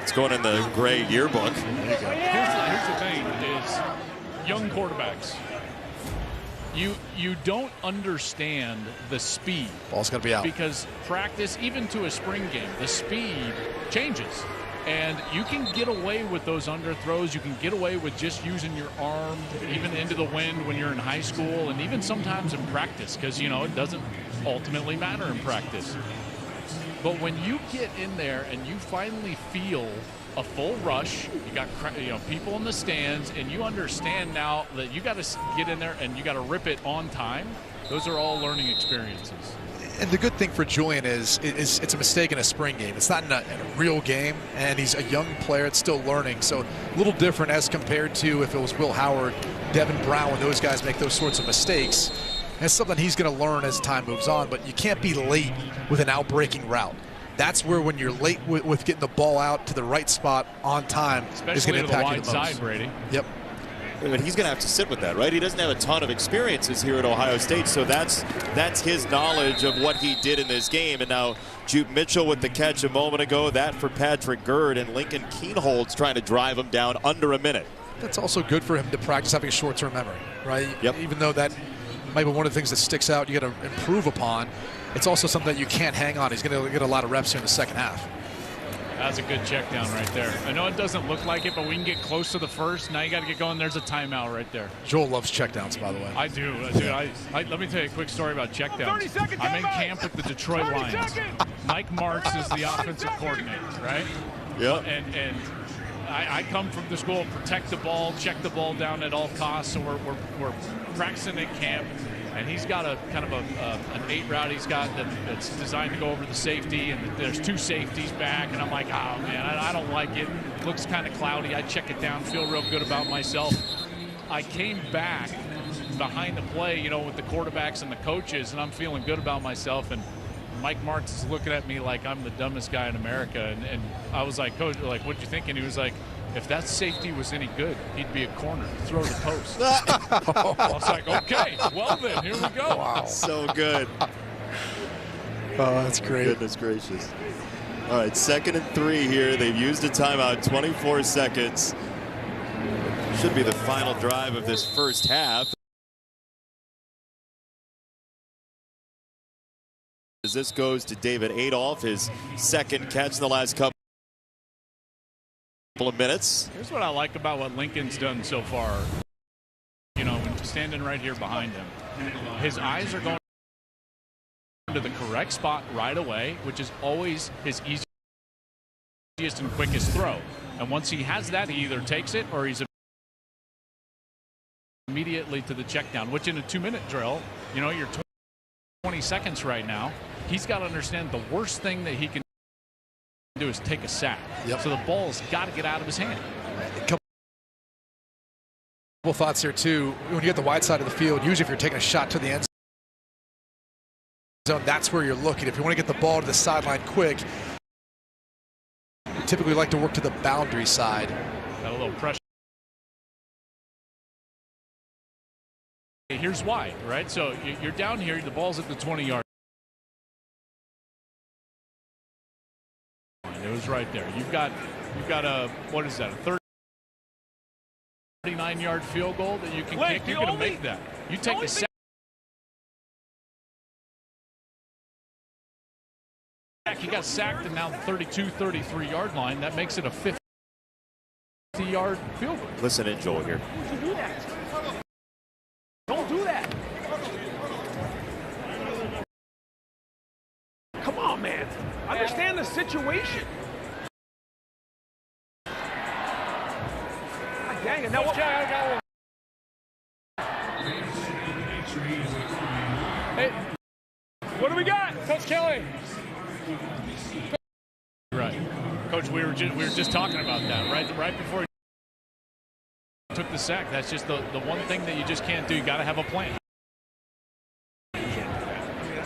It's going in the gray yearbook.
There you go.
Here's the thing is young quarterbacks. You don't understand the speed.
Ball's got to be out.
Because practice, even to a spring game, the speed changes. And you can get away with those underthrows. You can get away with just using your arm, even into the wind when you're in high school, and even sometimes in practice, because, you know, it doesn't ultimately matter in practice. But when you get in there and you finally feel a full rush, you got people in the stands, and you understand now that you got to get in there and you got to rip it on time. Those are all learning experiences.
And the good thing for Julian is it's a mistake in a spring game. It's not in a real game, and he's a young player. It's still learning. So a little different as compared to if it was Will Howard, Devin Brown, when those guys make those sorts of mistakes. And it's something he's going to learn as time moves on, but you can't be late with an out-breaking route. That's where when you're late with getting the ball out to the right spot on time is going to impact you the most.
Especially to the wide side, Brady.
Yep.
But he's going to have to sit with that, right? He doesn't have a ton of experiences here at Ohio State, so that's his knowledge of what he did in this game. And now Jupe Mitchell with the catch a moment ago, that for Patrick Gerd, and Lincoln Kienholz trying to drive him down under a minute.
That's also good for him to practice having a short-term memory, right?
Yep.
Even though that might be one of the things that sticks out, you got to improve upon. It's also something that you can't hang on. He's going to get a lot of reps here in the second half.
That's a good check down right there. I know it doesn't look like it, but we can get close to the first. Now you got to get going. There's a timeout right there.
Joel loves checkdowns, by the way.
I do. Let me tell you a quick story about checkdowns. I'm in camp with the Detroit Lions. Mike Martz is the offensive coordinator, right?
Yeah.
And I come from the school, protect the ball, check the ball down at all costs. So we're practicing at camp. And he's got a kind of an 8 route he's got that's designed to go over the safety, and there's 2 safeties back, and I'm like, oh man, I don't like it. Looks kind of cloudy. I check it down, feel real good about myself. I came back behind the play, you know, with the quarterbacks and the coaches, and I'm feeling good about myself. And Mike Martz is looking at me like I'm the dumbest guy in America. And I was like, Coach, like, what'd you think? And he was like, if that safety was any good, he'd be a corner, throw the post. I was like, okay, well then, here we go.
Wow. So good.
Oh, that's great.
Goodness gracious. All right, 2nd and 3 here. They've used a timeout, 24 seconds. Should be the final drive of this first half. As this goes to David Adolph, his second catch in the last couple of minutes.
Here's what I like about what Lincoln's done so far. You know, standing right here behind him, his eyes are going to the correct spot right away, which is always his easiest and quickest throw. And once he has that, he either takes it or he's immediately to the check down, which in a 2-minute drill, you know, you're 20 seconds right now. He's got to understand the worst thing that he can do is take a sack.
Yep.
So the ball's got to get out of his hand.
Couple thoughts here too. When you get the wide side of the field, usually if you're taking a shot to the end zone, that's where you're looking. If you want to get the ball to the sideline quick, you typically like to work to the boundary side.
Got a little pressure. Here's why, right? So you're down here, the ball's at the 20-yard. It was right there. You've got a, what is that, a 39-yard field goal that you can kick. You're going to make that. You take the sack. He got sacked and now the 32, 33-yard line. That makes it a 50-yard field goal.
Listen in, Joel, here.
Don't do that. Come on, man. Understand the situation. God dang it. Now what?
Hey,
What do we got?
Coach Kelly.
Right. Coach, we were just talking about that right before he took the sack. That's just the one thing that you just can't do. You got to have a plan.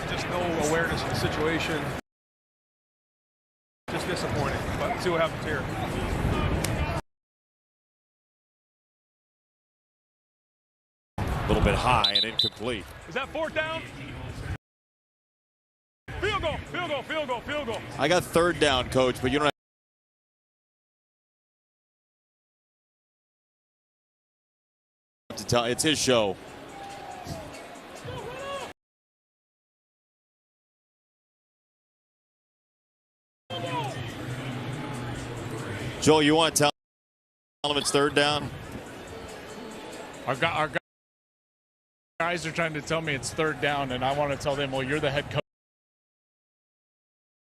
Just no awareness of the situation. Just disappointing. But let's see what happens here.
A little bit high and incomplete.
Is that 4th down? Field goal, field goal, field goal, field goal.
I got 3rd down, Coach, but you don't have to tell. It's his show. Joel, you want to tell him it's 3rd down?
Our guys are trying to tell me it's 3rd down, and I want to tell them, well, you're the head coach.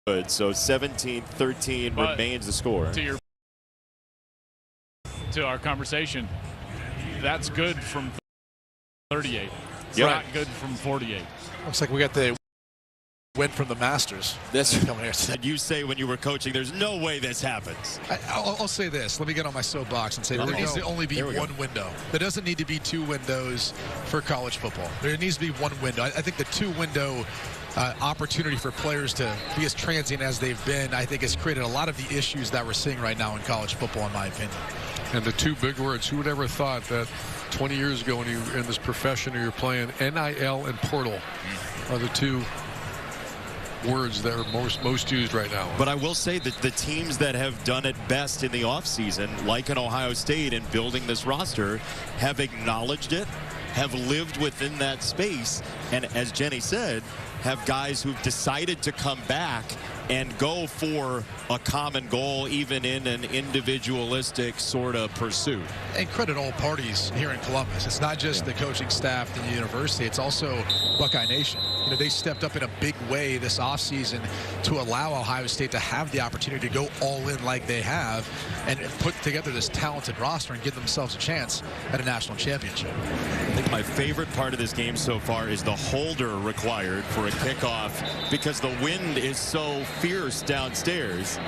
Good. So 17-13 remains the score.
To our conversation, that's good from 38. It's
Yep.
not good from 48.
Looks like we got the win from the Masters.
This
coming here.
that you say when you were coaching, there's no way this happens.
I'll say this. Let me get on my soapbox and say there needs to only be one window. There doesn't need to be 2 windows for college football. There needs to be one window. I think the 2-window opportunity for players to be as transient as they've been, I think, has created a lot of the issues that we're seeing right now in college football, in my opinion.
And the 2 big words, who would ever thought that 20 years ago when you were in this profession or you're playing, NIL and portal are the 2 words that are most used right now.
But I will say that the teams that have done it best in the offseason, like in Ohio State and building this roster, have acknowledged it, have lived within that space, and as Jenny said, have guys who've decided to come back and go for a common goal, even in an individualistic sort of pursuit.
And credit all parties here in Columbus. It's not just the coaching staff and the university. It's also Buckeye Nation. You know, they stepped up in a big way this offseason to allow Ohio State to have the opportunity to go all in like they have and put together this talented roster and give themselves a chance at a national championship.
I think my favorite part of this game so far is the holder required for a kickoff because the wind is so fierce downstairs.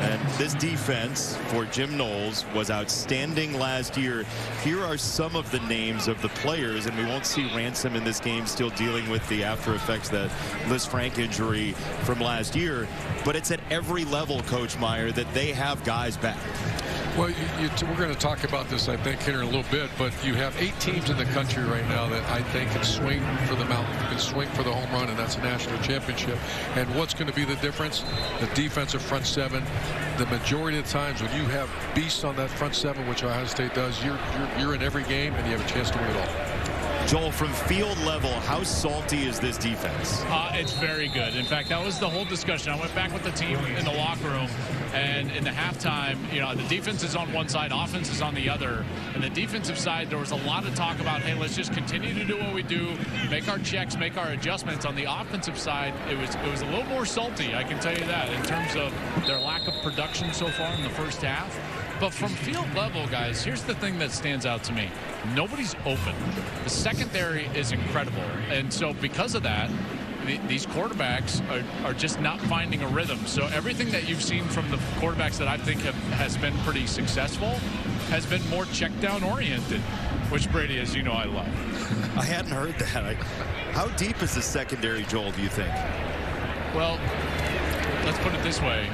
And this defense for Jim Knowles was outstanding last year. Here are some of the names of the players, and we won't see Ransom in this game, still dealing with the after effects, that Liz Frank injury from last year. But it's at every level, Coach Meyer, that they have guys back.
Well, we're going to talk about this, I think, here in a little bit, but you have 8 teams in the country right now that I think can swing for the mountain, can swing for the home run, and that's a national championship. And what's going to be the difference? The defensive front 7. The majority of the times when you have beasts on that front 7, which Ohio State does, you're in every game and you have a chance to win it all.
Joel, from field level, how salty is this defense?
It's very good. In fact, that was the whole discussion. I went back with the team in the locker room, and in the halftime, you know, the defense is on one side, offense is on the other. And the defensive side, there was a lot of talk about, hey, let's just continue to do what we do, make our checks, make our adjustments. On the offensive side, it was a little more salty, I can tell you that, in terms of their lack of production so far in the first half. But from field level, guys, here's the thing that stands out to me. Nobody's open. The secondary is incredible. And so because of that, these quarterbacks are just not finding a rhythm. So everything that you've seen from the quarterbacks that I think has been pretty successful has been more check down oriented, which, Brady, as you know, I love.
I hadn't heard that. How deep is the secondary, Joel, do you think?
Well, let's put it this way.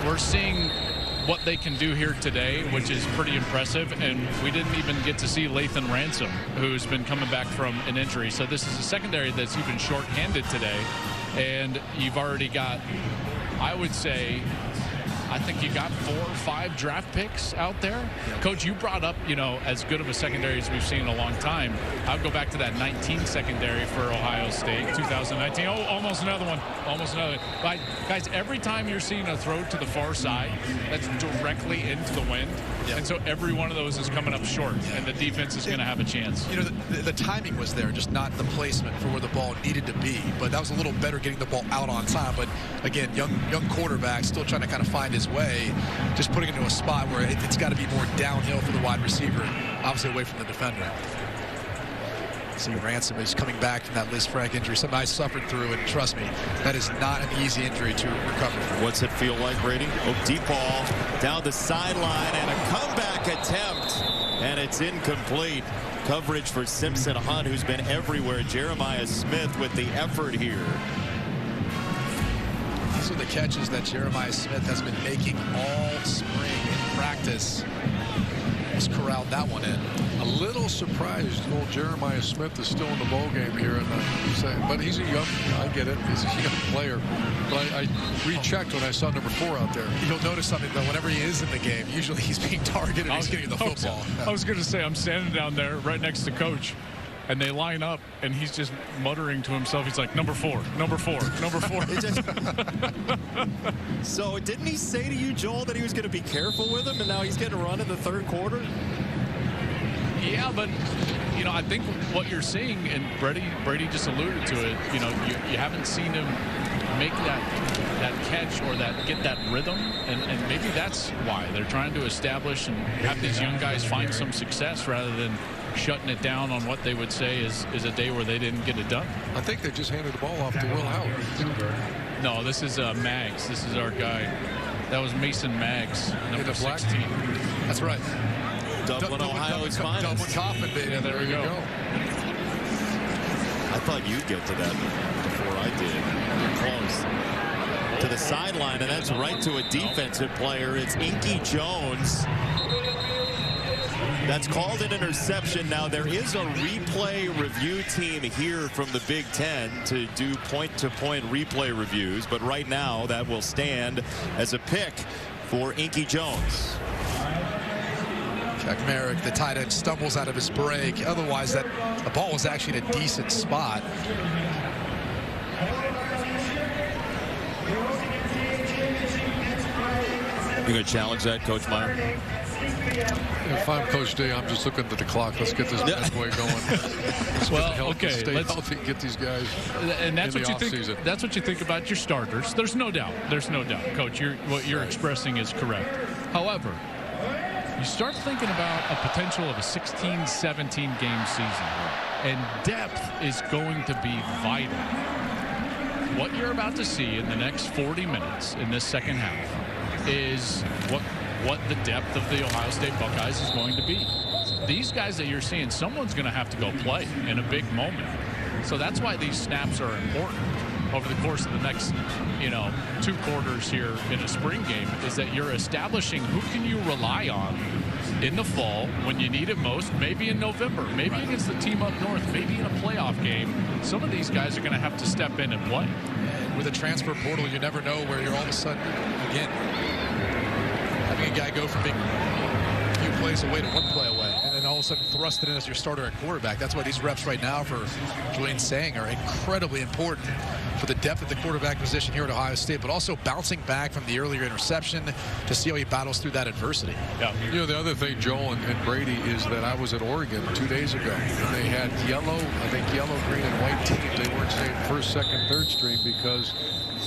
We're seeing what they can do here today, which is pretty impressive, and we didn't even get to see Lathan Ransom, who's been coming back from an injury. So this is a secondary that's even short-handed today, and you've already got, I would say, I think you got 4 or 5 draft picks out there. Yeah. Coach, you brought up, you know, as good of a secondary as we've seen in a long time. I would go back to that 19 secondary for Ohio State, 2019. Oh, almost another one. Almost another one. Guys, every time you're seeing a throw to the far side, that's directly into the wind. Yeah. And so every one of those is coming up short, and the defense is going to have a chance.
You know, the timing was there, just not the placement for where the ball needed to be. But that was a little better getting the ball out on time. But, again, young quarterback still trying to kind of find his way, just putting it into a spot where it's got to be more downhill for the wide receiver, obviously away from the defender. See, Ransom is coming back from that Liz Frank injury, something I suffered through, and trust me, that is not an easy injury to recover from.
What's it feel like, Brady? Oh, deep ball down the sideline and a comeback attempt, and it's incomplete. Coverage for Simpson Hunt, who's been everywhere. Jeremiah Smith with the effort here.
These are the catches that Jeremiah Smith has been making all spring in practice. Just corralled that one in.
A little surprised old Jeremiah Smith is still in the bowl game here, but he's a young, I get it, he's a young player. But I rechecked when I saw number 4 out there.
You'll notice something, though, whenever he is in the game, usually he's being targeted and he's getting the football.
I was going to say, I'm standing down there right next to Coach, and they line up, and he's just muttering to himself. He's like, number 4, number 4, number 4.
So didn't he say to you, Joel, that he was going to be careful with him, and now he's getting a run in the third quarter?
Yeah, but, you know, I think what you're seeing, and Brady just alluded to it, you know, you haven't seen him make that catch or get that rhythm, and maybe that's why they're trying to establish and have these young guys find some success rather than shutting it down on what they would say is a day where they didn't get it done.
I think they just handed the ball off to Will Howard.
No, this is Maggs. This is our guy. That was Mason Maggs, number 16.
That's right.
Dublin, Ohio's finest.
Dublin Coffin, baby.
Yeah, there we go.
I thought you'd get to that before I did. You're close. To the sideline, and that's right to a defensive player. It's Inky Jones. That's called an interception. Now, there is a replay review team here from the Big Ten to do point-to-point replay reviews, but right now that will stand as a pick for Inky Jones.
Jack Merrick, the tight end, stumbles out of his break. Otherwise, the ball was actually in a decent spot.
You going to challenge that, Coach Meyer?
If I'm Coach D, I'm just looking at the clock. Let's get this bad boy going.
Well, okay,
stay healthy, get these guys.
And that's
in
what
the
you think.
offseason.
That's what you think about your starters. There's no doubt. There's no doubt, Coach. What you're expressing is correct. However, you start thinking about a potential of a 16-17 game season, and depth is going to be vital. What you're about to see in the next 40 minutes in this second half is what the depth of the Ohio State Buckeyes is going to be. These guys that you're seeing, someone's going to have to go play in a big moment. So that's why these snaps are important over the course of the next, 2 quarters here in a spring game, is that you're establishing who can you rely on in the fall when you need it most, maybe in November, maybe against the team up north, maybe in a playoff game. Some of these guys are going to have to step in and play.
With a transfer portal, you never know where you're all of a sudden, again, having a guy go from being a few plays away to 1 play away, and then all of a sudden thrust it in as your starter at quarterback. That's why these reps right now for Julian Saying are incredibly important for the depth at the quarterback position here at Ohio State, but also bouncing back from the earlier interception to see how he battles through that adversity.
Yeah. You know, the other thing, Joel and Brady, is that I was at Oregon 2 days ago, and they had yellow, green, and white teams. They weren't saying first, second, third string because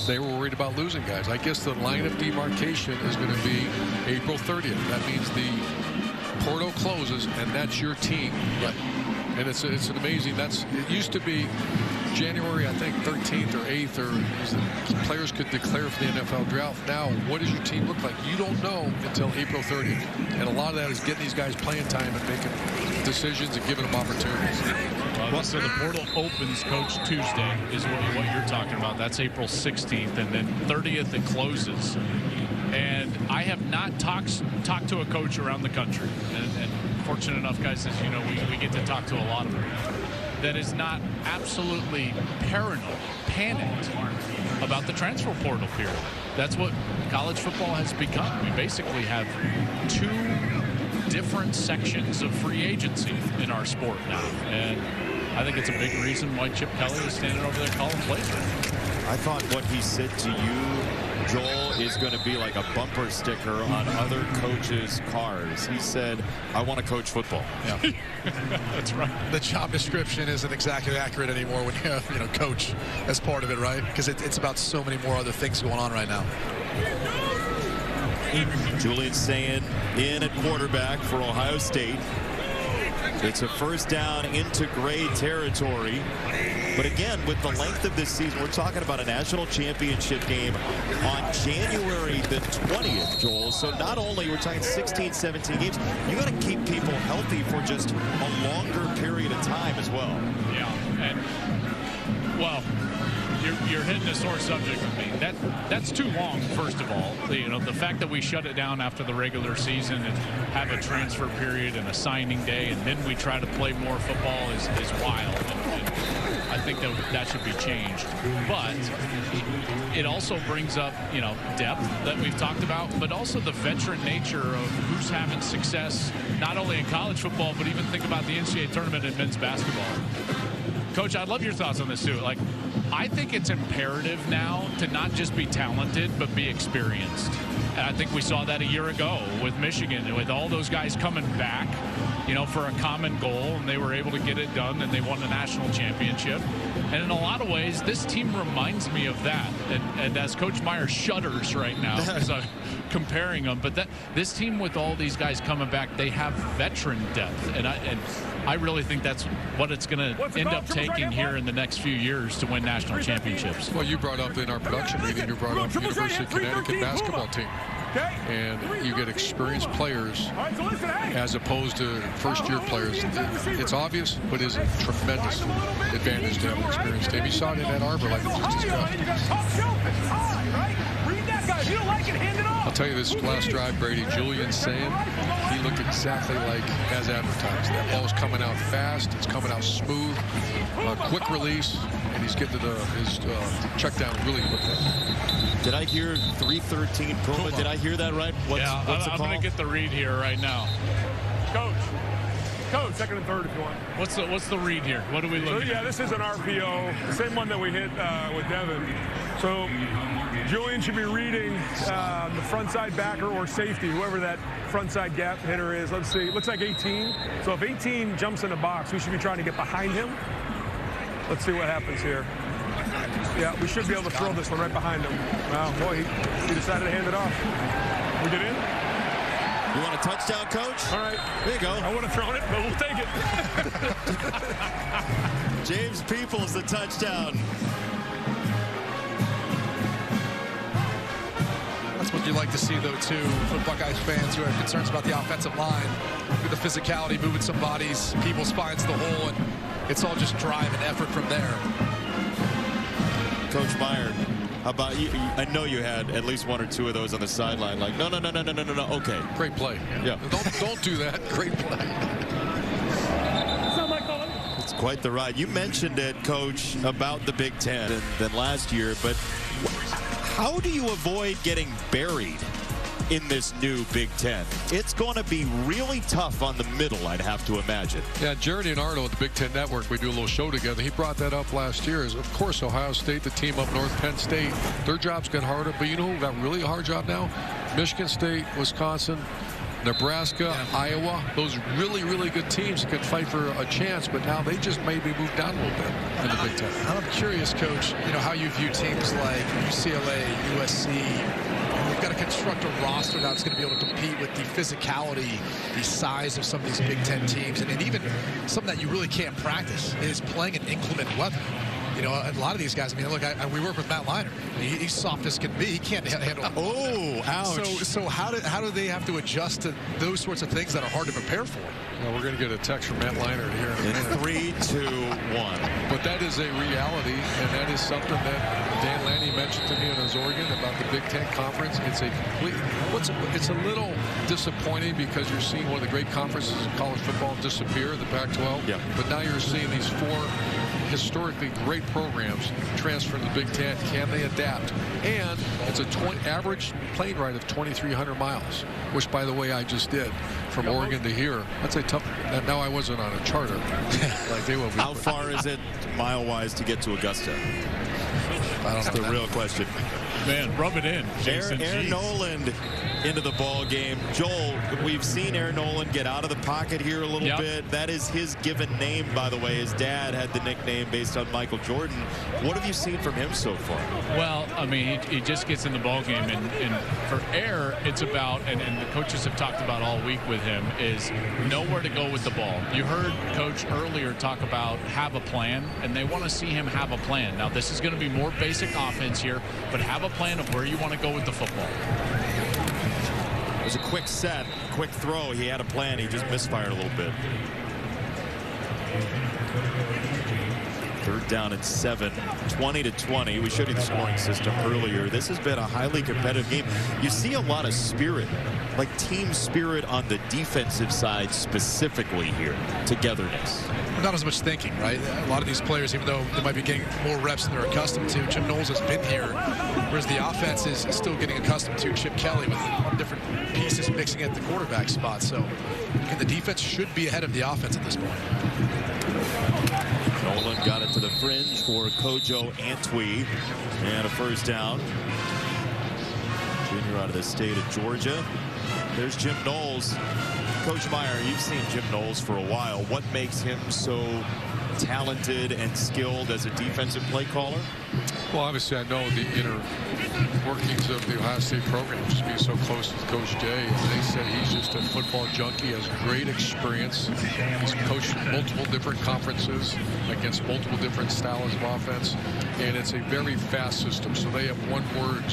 they were worried about losing guys. I guess the line of demarcation is going to be April 30th. That means the portal closes, and that's your team.
Right.
And it's an amazing, it used to be January, I think, 13th or 8th, or players could declare for the NFL draft. Now, what does your team look like? You don't know until April 30th. And a lot of that is getting these guys playing time and making decisions and giving them opportunities.
Well, so the portal opens, Coach, Tuesday is what you're talking about. That's April 16th, and then 30th it closes. And I have not talked to a coach around the country, and fortunate enough, guys, as you know, we get to talk to a lot of them, that is not absolutely paranoid, panicked about the transfer portal period. That's what college football has become. We basically have 2 different sections of free agency in our sport now, and I think it's a big reason why Chip Kelly is standing over there calling plays.
I thought what he said to you, Joel, is going to be like a bumper sticker on other coaches' cars. He said, I want to coach football.
Yeah.
That's right.
The job description isn't exactly accurate anymore when you have, coach as part of it, right? Because it's about so many more other things going on right now.
Julian Saying in at quarterback for Ohio State. It's a first down into gray territory. But again, with the length of this season, we're talking about a national championship game on January the 20th, Joel. So not only we're talking 16, 17 games, you got to keep people healthy for just a longer period of time as well.
Yeah, and well, you're hitting a sore subject with me. That's too long, first of all. The fact that we shut it down after the regular season and have a transfer period and a signing day, and then we try to play more football is wild. And I think that should be changed. But it also brings up, depth that we've talked about, but also the veteran nature of who's having success, not only in college football, but even think about the NCAA tournament in men's basketball. Coach, I'd love your thoughts on this too. I think it's imperative now to not just be talented, but be experienced. And I think we saw that a year ago with Michigan, with all those guys coming back, for a common goal, and they were able to get it done, and they won the national championship. And in a lot of ways, this team reminds me of that. And as Coach Meyer shudders right now as I'm comparing them, but this team with all these guys coming back, they have veteran depth. And I really think that's what it's going to end up taking here in the next few years to win national championships.
Well, you brought up in our production meeting, you brought up the University of Connecticut basketball team. And you get experienced players as opposed to first-year players. It's obvious, but it's a tremendous advantage to have an experienced team. You saw it in Ann Arbor, like we just discussed. I'll tell you this last drive, Brady, Julian Sand, he looked exactly like as advertised. That ball's coming out fast, it's coming out smooth, quick release, and he's getting to his check down really quickly.
Did I hear 313 Puma? Did I hear that right?
I'm going to get the read here right now.
Coach, second and third if you want.
What's the read here? What are we looking at?
This is an RPO, the same one that we hit with Devin. So Julian should be reading the front side backer or safety, whoever that front side gap hitter is. Let's see, it looks like 18. So if 18 jumps in the box, we should be trying to get behind him. Let's see what happens here. Yeah, we should be able to throw this one right behind him. Wow, boy, he decided to hand it off. We get in?
You want a touchdown, Coach?
All right.
There you go.
I would have thrown it, but we'll take
it. James Peoples, the touchdown.
That's what you like to see, though, too, for Buckeyes fans who have concerns about the offensive line. With the physicality, moving some bodies, Peoples finds the hole, and it's all just drive and effort from there.
Coach Meyer, how about you? I know you had at least one or two of those on the sideline. Like, no. Okay.
Great play. Yeah. Don't do that. Great play.
It's quite the ride. You mentioned it, Coach, about the Big Ten than last year, but how do you avoid getting buried in this new Big Ten? It's going to be really tough on the middle, I'd have to imagine.
Yeah, Jerry and Arnold at the Big Ten Network, we do a little show together. He brought that up last year. Is of course, Ohio State, the team up north, Penn State, their job's getting harder. But you know who got really a hard job now? Michigan State, Wisconsin, Nebraska, Iowa. Those really, really good teams could fight for a chance, but now they just maybe moved down a little bit in the Big Ten.
I'm curious, Coach, how you view teams like UCLA, USC. We've got to construct a roster now that's going to be able to compete with the physicality, the size of some of these Big Ten teams, and even something that you really can't practice is playing in inclement weather. A lot of these guys, look, we work with Matt Leinart. He's soft as can be. He can't handle it.
Oh, ouch.
So how do they have to adjust to those sorts of things that are hard to prepare for?
Well, we're going to get a text from Matt Leinart here
in 3, 2, 1.
But that is a reality, and that is something that Dan Lanny mentioned to me in his Oregon about the Big Ten Conference. It's a little disappointing because you're seeing one of the great conferences in college football disappear, the Pac-12.
Yeah.
But now you're seeing these four historically great programs transfer to the Big Ten. Can they adapt? And it's a average plane ride of 2,300 miles, which, by the way, I just did from Oregon to here. That's a tough. Now I wasn't on a charter like they will be.
How far is it mile-wise to get to Augusta? That's the real question.
Man, rub it in, Jason.
Aaron Noland into the ball game. Joel, we've seen Aaron Nolan get out of the pocket here a little bit. That is his given name, by the way. His dad had the nickname based on Michael Jordan. What have you seen from him so far?
Well, I mean, he just gets in the ball game, and for Air, it's about, and the coaches have talked about all week with him, is know where to go with the ball. You heard Coach earlier talk about have a plan, and they want to see him have a plan. Now, this is going to be more basic offense here, but have a plan of where you want to go with the football.
It was a quick set, quick throw. He had a plan. He just misfired a little bit. 3rd down and 7, 20-20. We showed you the scoring system earlier. This has been a highly competitive game. You see a lot of spirit, like team spirit on the defensive side specifically here. Togetherness.
Not as much thinking, right? A lot of these players, even though they might be getting more reps than they're accustomed to, Jim Knowles has been here, whereas the offense is still getting accustomed to Chip Kelly with different pieces mixing at the quarterback spot. So the defense should be ahead of the offense at this point.
Nolan got it to the fringe for Kojo Antwi, and a 1st down. Junior out of the state of Georgia. There's Jim Knowles. Coach Meyer, you've seen Jim Knowles for a while. What makes him so talented and skilled as a defensive play caller?
Well, obviously, I know the inner workings of the Ohio State program, just being so close with Coach Day. They said he's just a football junkie, has great experience. He's coached multiple different conferences against multiple different styles of offense, and it's a very fast system. So they have one word,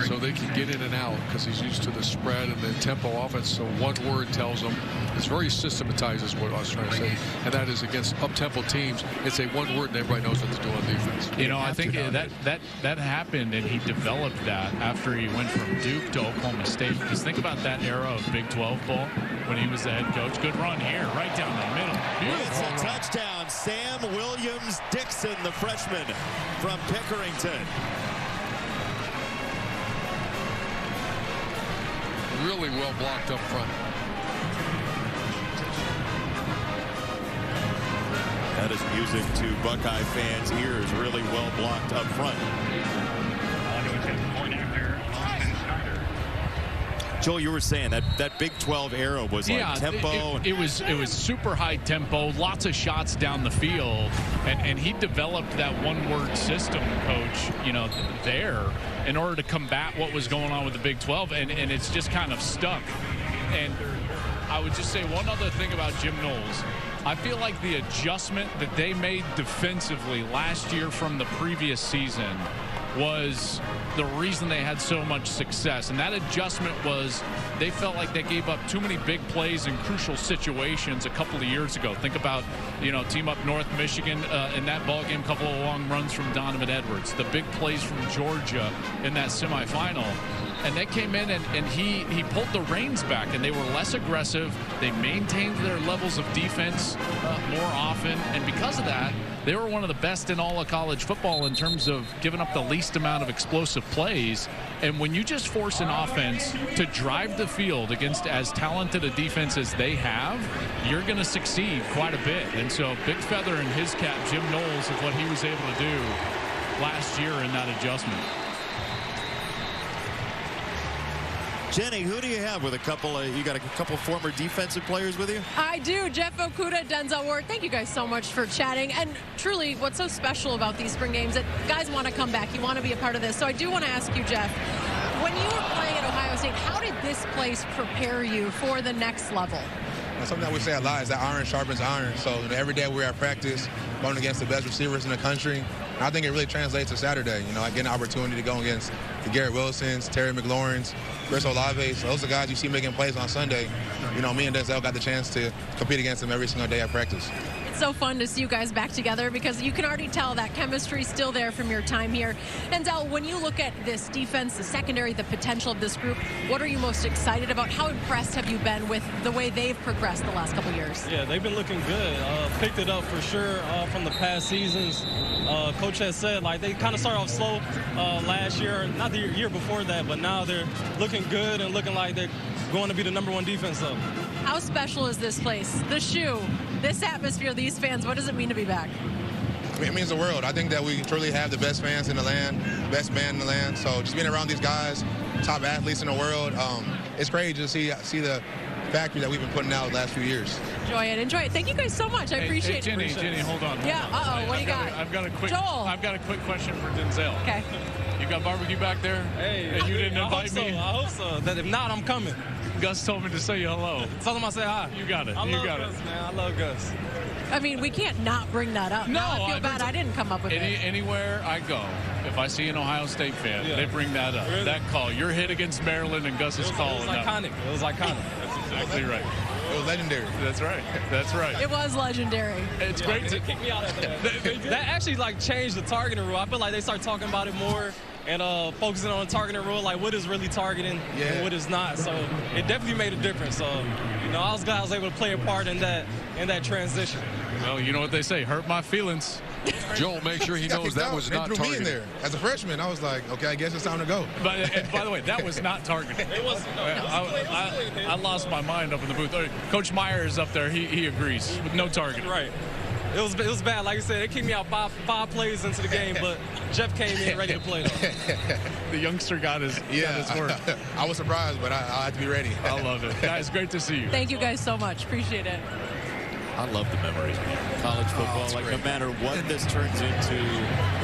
so they can get in and out because he's used to the spread and the tempo offense. So one word tells them. It's very systematized, is what I was trying to say, and that is against up-tempo teams. It's a one word, and everybody knows what to do on defense.
You know, I think that happened, and he developed that after he went from Duke to Oklahoma State. Because think about that era of Big 12 ball when he was the head coach. Good run here, right down the middle. Beautiful.
It's a touchdown. Sam Williams-Dixon, the freshman from Pickerington.
Really well blocked up front.
That is music to Buckeye fans' ears. Really well blocked up front. Joel, you were saying that Big 12 era was like tempo.
It was super high tempo, lots of shots down the field, and he developed that one-word system, Coach, you know, there in order to combat what was going on with the Big 12, and it's just kind of stuck. And I would just say one other thing about Jim Knowles. I feel like the adjustment that they made defensively last year from the previous season was the reason they had so much success. And that adjustment was they felt like they gave up too many big plays in crucial situations a couple of years ago. Think about, you know, team up North Michigan in that ball game, couple of long runs from Donovan Edwards, the big plays from Georgia in that semifinal. And they came in and he pulled the reins back, and they were less aggressive. They maintained their levels of defense more often, and because of that, they were one of the best in all of college football in terms of giving up the least amount of explosive plays. And when you just force an offense to drive the field against as talented a defense as they have, you're going to succeed quite a bit. And so big feather in his cap, Jim Knowles, is what he was able to do last year in that adjustment.
Jenny, who do you have with a couple of, you got a couple former defensive players with you?
I do. Jeff Okudah, Denzel Ward. Thank you guys so much for chatting. And truly, what's so special about these spring games that guys want to come back. You want to be a part of this. So I do want to ask you, Jeff, when you were playing at Ohio State, how did this place prepare you for the next level?
Something that we say a lot is that iron sharpens iron. So every day we're at practice, going against the best receivers in the country. And I think it really translates to Saturday. You know, I get an opportunity to go against the Garrett Wilsons, Terry McLaurins, Chris Olave. So those are guys you see making plays on Sunday. You know, me and Denzel got the chance to compete against them every single day at practice.
It's so fun to see you guys back together because you can already tell that chemistry's still there from your time here. Denzel, when you look at this defense, the secondary, the potential of this group, what are you most excited about? How impressed have you been with the way they've progressed the last couple years?
Yeah, they've been looking good. Picked it up for sure from the past seasons. Coach has said, like, they kind of started off slow last year, not the year before that, but now they're looking good and looking like they're going to be the #1 defense, though.
How special is this place? The shoe, this atmosphere, these fans, what does it mean to be back?
I mean, it means the world. I think that we truly have the best fans in the land, best band in the land. So just being around these guys, top athletes in the world. It's crazy to see the factory that we've been putting out the last few years.
Enjoy it. Enjoy it. Thank you guys so much. I appreciate it.
Jenny, hold on.
Yeah. What do you got?
I've got a quick.
Joel.
I've got a quick question for Denzel.
Okay.
You got barbecue back there?
Hey,
and you didn't invite me?
I hope so. That if not, I'm coming.
Gus told me to say you hello.
Tell him I say hi.
You got it.
I
you
love
got
Gus,
it.
man. I love Gus.
I mean, we can't not bring that up.
No,
now I feel bad I didn't come up with it.
Anywhere I go, if I see an Ohio State fan, they bring that up.
Really?
That call. Your hit against Maryland and Gus's call.
It was iconic. It was iconic.
That's exactly right.
It was legendary.
That's right. That's right.
It was legendary.
It's great to
kick me out of that. That actually changed the targeting rule. I feel like they start talking about it more and focusing on the targeting rule, like what is really targeting and what is not. So it definitely made a difference. So I was glad I was able to play a part in that transition.
Well, you know what they say, hurt my feelings.
Joel, make sure he knows that was not
targeted. Me in
targeted.
there. As a freshman, I was like, okay, I guess it's time to go.
But by the way, that was not targeted.
It was.
I lost my mind up in the booth. Coach Meyer is up there. He agrees with no targeting.
Right. It was bad. Like I said, it kicked me out five plays into the game, but Jeff came in ready to play, though.
The youngster got his work.
I was surprised, but I had to be ready.
I love it. Guys, great to see you.
Thank you guys so much. Appreciate it.
I love the memories, man. College football, no matter what this turns into,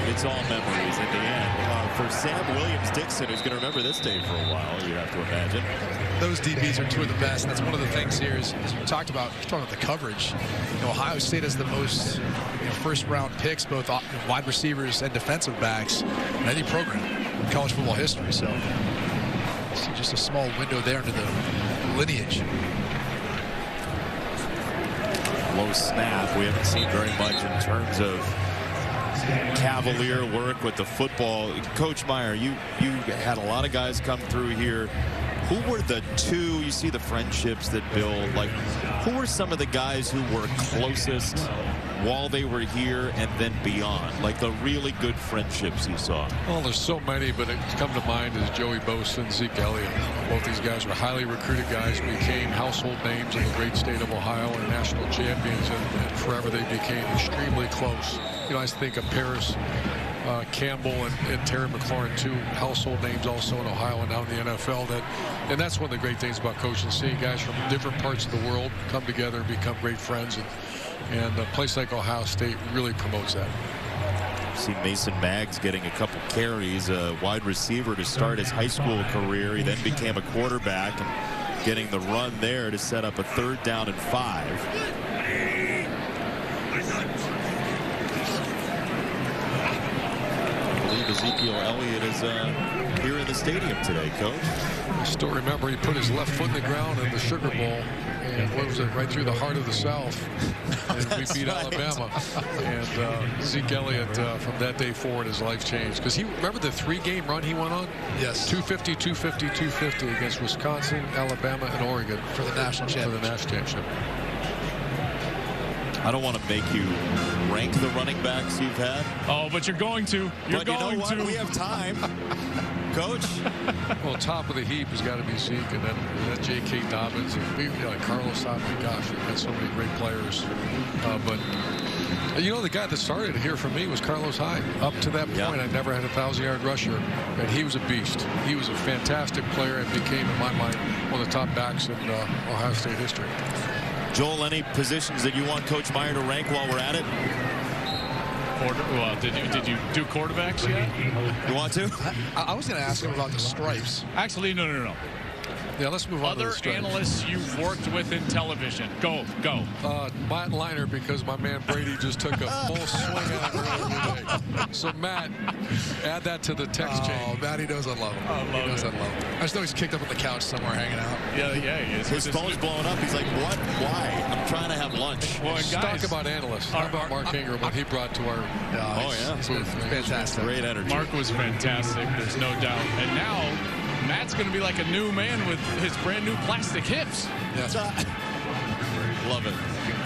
it's all memories in the end. For Sam Williams-Dixon, who's going to remember this day for a while, you have to imagine.
Those DBs are two of the best. And that's one of the things here is we talked about the coverage. Ohio State has the most first-round picks, both wide receivers and defensive backs in any program in college football history. So see just a small window there into the lineage.
Low snap. We haven't seen very much in terms of cavalier work with the football. Coach Meyer, you had a lot of guys come through here. Who were the two, you see the friendships that build, like who were some of the guys who were closest while they were here and then beyond, like the really good friendships you saw?
Well, there's so many, but it come to mind is Joey Bosa and Zeke Elliott. Both these guys were highly recruited guys, became household names in the great state of Ohio and national champions, and forever they became extremely close. I think of Paris Campbell and Terry McLaurin, two household names also in Ohio and now in the NFL. And that's one of the great things about coaching, seeing guys from different parts of the world come together and become great friends. And a place like Ohio State really promotes that.
See Mason Maggs getting a couple carries, a wide receiver to start his high school career. He then became a quarterback and getting the run there to set up a 3rd down and 5. Ezekiel Elliott is here in the stadium today, Coach.
I still remember he put his left foot in the ground in the Sugar Bowl, and what was it, right through the heart of the South, and we beat Alabama. And Zeke Elliott, from that day forward, his life changed. Because remember the 3-game run he went on?
Yes.
250, 250, 250 against Wisconsin, Alabama, and Oregon.
For the national championship.
I don't want to make you rank the running backs you've had.
Oh, but you're going to. You're going to.
We have time, Coach.
Well, top of the heap has got to be Zeke, and then J.K. Dobbins, and Carlos. Oh my gosh, we've got so many great players. But the guy that started here for me was Carlos Hyde. Up to that point, I never had a 1,000-yard rusher, and he was a beast. He was a fantastic player and became, in my mind, one of the top backs in Ohio State history.
Joel, any positions that you want Coach Meyer to rank while we're at it?
Well, did you do quarterbacks yet?
You want to?
I was going to ask him about the stripes.
Actually, no.
Yeah, let's move on to the
Other
stripes.
analysts you've worked with in television. Go.
Matt Leinart, because my man Brady just took a full swing at it earlier today. So, Matt, add that to the text chain.
Oh, Matt, he knows I love him. He knows I love him. I just know he's kicked up on the couch somewhere hanging out.
Yeah, he is.
His phone's blowing up. He's like, what? Why? I'm trying to have lunch.
Well,
Let's talk about analysts. How about Mark Ingram, what he brought to our
He's fantastic.
Great energy.
Mark was fantastic. There's no doubt. And now Matt's going to be like a new man with his brand new plastic hips.
Yes.
Love it.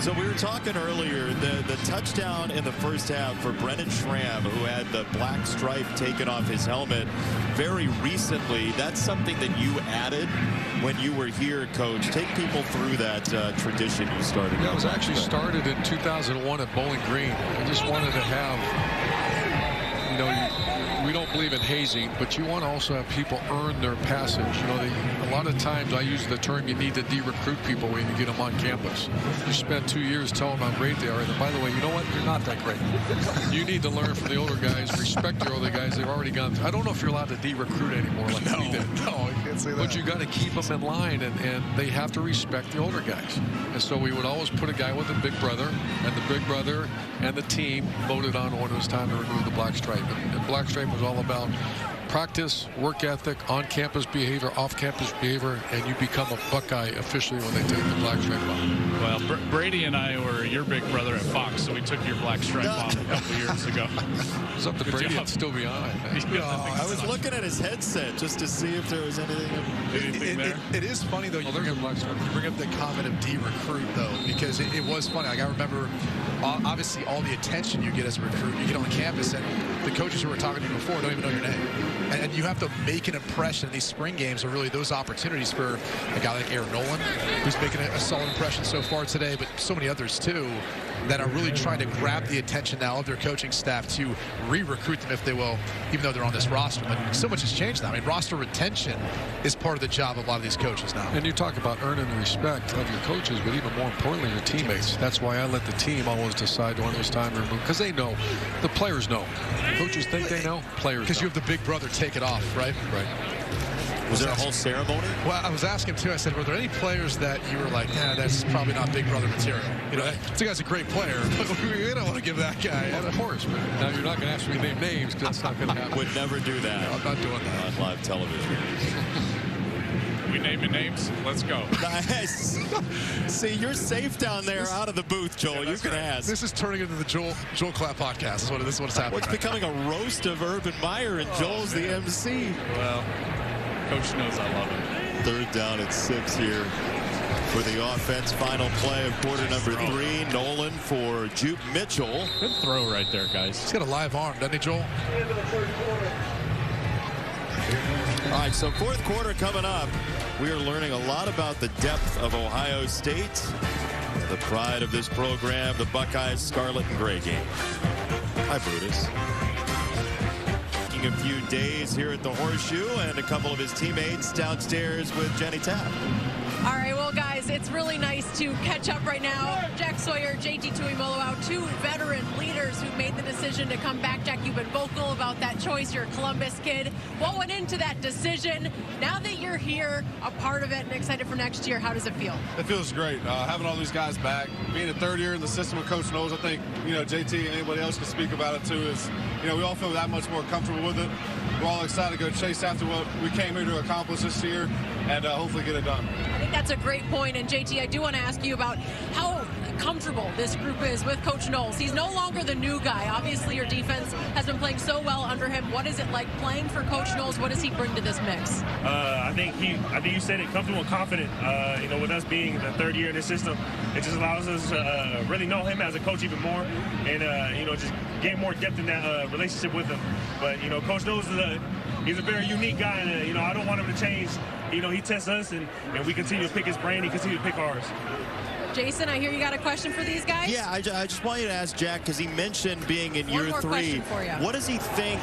So we were talking earlier, the touchdown in the first half for Brennan Schramm, who had the black stripe taken off his helmet very recently. That's something that you added when you were here, Coach. Take people through that tradition you started.
Yeah, it was actually started in 2001 at Bowling Green. I just wanted to have, we we don't believe in hazing, but you want to also have people earn their passage. You know, a lot of times I use the term you need to de-recruit people when you get them on campus. You spend 2 years telling them how great they are, and by the way, you know what? You're not that great. You need to learn from the older guys, respect your older guys. They've already gone through. I don't know if you're allowed to de-recruit anymore like we did.
No, I can't say that.
But you got to keep them in line, and they have to respect the older guys. And so we would always put a guy with a big brother, and the big brother and the team voted on when it was time to remove the black stripe. And black stripe was all about practice, work ethic, on-campus behavior, off-campus behavior, and you become a Buckeye officially when they take the black stripe off.
Well, Brady and I were your big brother at Fox, so we took your black stripe off a couple years ago.
It's up to Brady to still be on it.
I was looking at his headset just to see if there was anything there.
It is funny, though, you bring up the comment of de-recruit, though, because it was funny. Like, I remember, obviously, all the attention you get as a recruit, you get on campus, and the coaches who were talking to you before don't even know your name. And you have to make an impression. These spring games are really those opportunities for a guy like Aaron Nolan, who's making a solid impression so far today, but so many others, too, that are really trying to grab the attention now of their coaching staff to re-recruit them, if they will, even though they're on this roster. But so much has changed now. I mean, roster retention is part of the job of a lot of these coaches now.
And you talk about earning the respect of your coaches, but even more importantly, your teammates. That's why I let the team always decide when it was time to remove, because they know. The players know. Coaches think they know. Players
Because you have the big brother take it off, right?
Right.
Was there a whole ceremony?
Well, I was asking him, too. I said, were there any players that you were like, nah, that's probably not Big Brother material? You know, this guy's a great player, but we don't want to give that guy.
Well, of course, but now you're not going to ask me to name names because that's not going to happen.
Would never do that.
No, I'm not doing that.
On live television.
We naming names? Let's go.
Nice. See, you're safe down there out of the booth, Joel. You can ask.
This is turning into the Joel Klatt podcast. This is what's happening.
It's becoming a roast of Urban Meyer, and Joel's the MC.
Well, Coach knows I love him.
Third down at 6 here for the offense. Final play of quarter number 3. Nolan for Juke Mitchell.
Good throw right there, guys.
He's got a live arm, doesn't he, Joel?
All right, so fourth quarter coming up. We are learning a lot about the depth of Ohio State. The pride of this program, the Buckeyes Scarlet and Gray game. Hi, Brutus. A few days here at the Horseshoe, and a couple of his teammates downstairs with Jenny Tapp.
All right, well, guys, it's really nice to catch up right now. Jack Sawyer, JT Tuimoloau, 2 veteran leaders who made the decision to come back. Jack, you've been vocal about that choice. You're a Columbus kid. What went into that decision? Now that you're here, a part of it, and excited for next year, how does it feel?
It feels great. Having all these guys back, being a third year in the system with Coach Knowles, I think, you know, JT and anybody else can speak about it, too, is, you know, we all feel that much more comfortable with it. We're all excited to go chase after what we came here to accomplish this year and hopefully get it done.
I think that's a great point. And JT, I do want to ask you about how comfortable this group is with Coach Knowles. He's no longer the new guy. Obviously, your defense has been playing so well under him. What is it like playing for Coach Knowles? What does he bring to this mix?
I think you said it, comfortable and confident. You know, with us being the third year in the system, it just allows us to really know him as a coach even more, and you know, just gain more depth in that relationship with him. But you know, Coach Knowles he's a very unique guy, and you know, I don't want him to change. You know, he tests us, and we continue to pick his brain. He continues to pick ours.
Jason, I hear you got a question for these guys?
Yeah, I just want you to ask Jack, because he mentioned being in year 3.
Question for you.
What does he think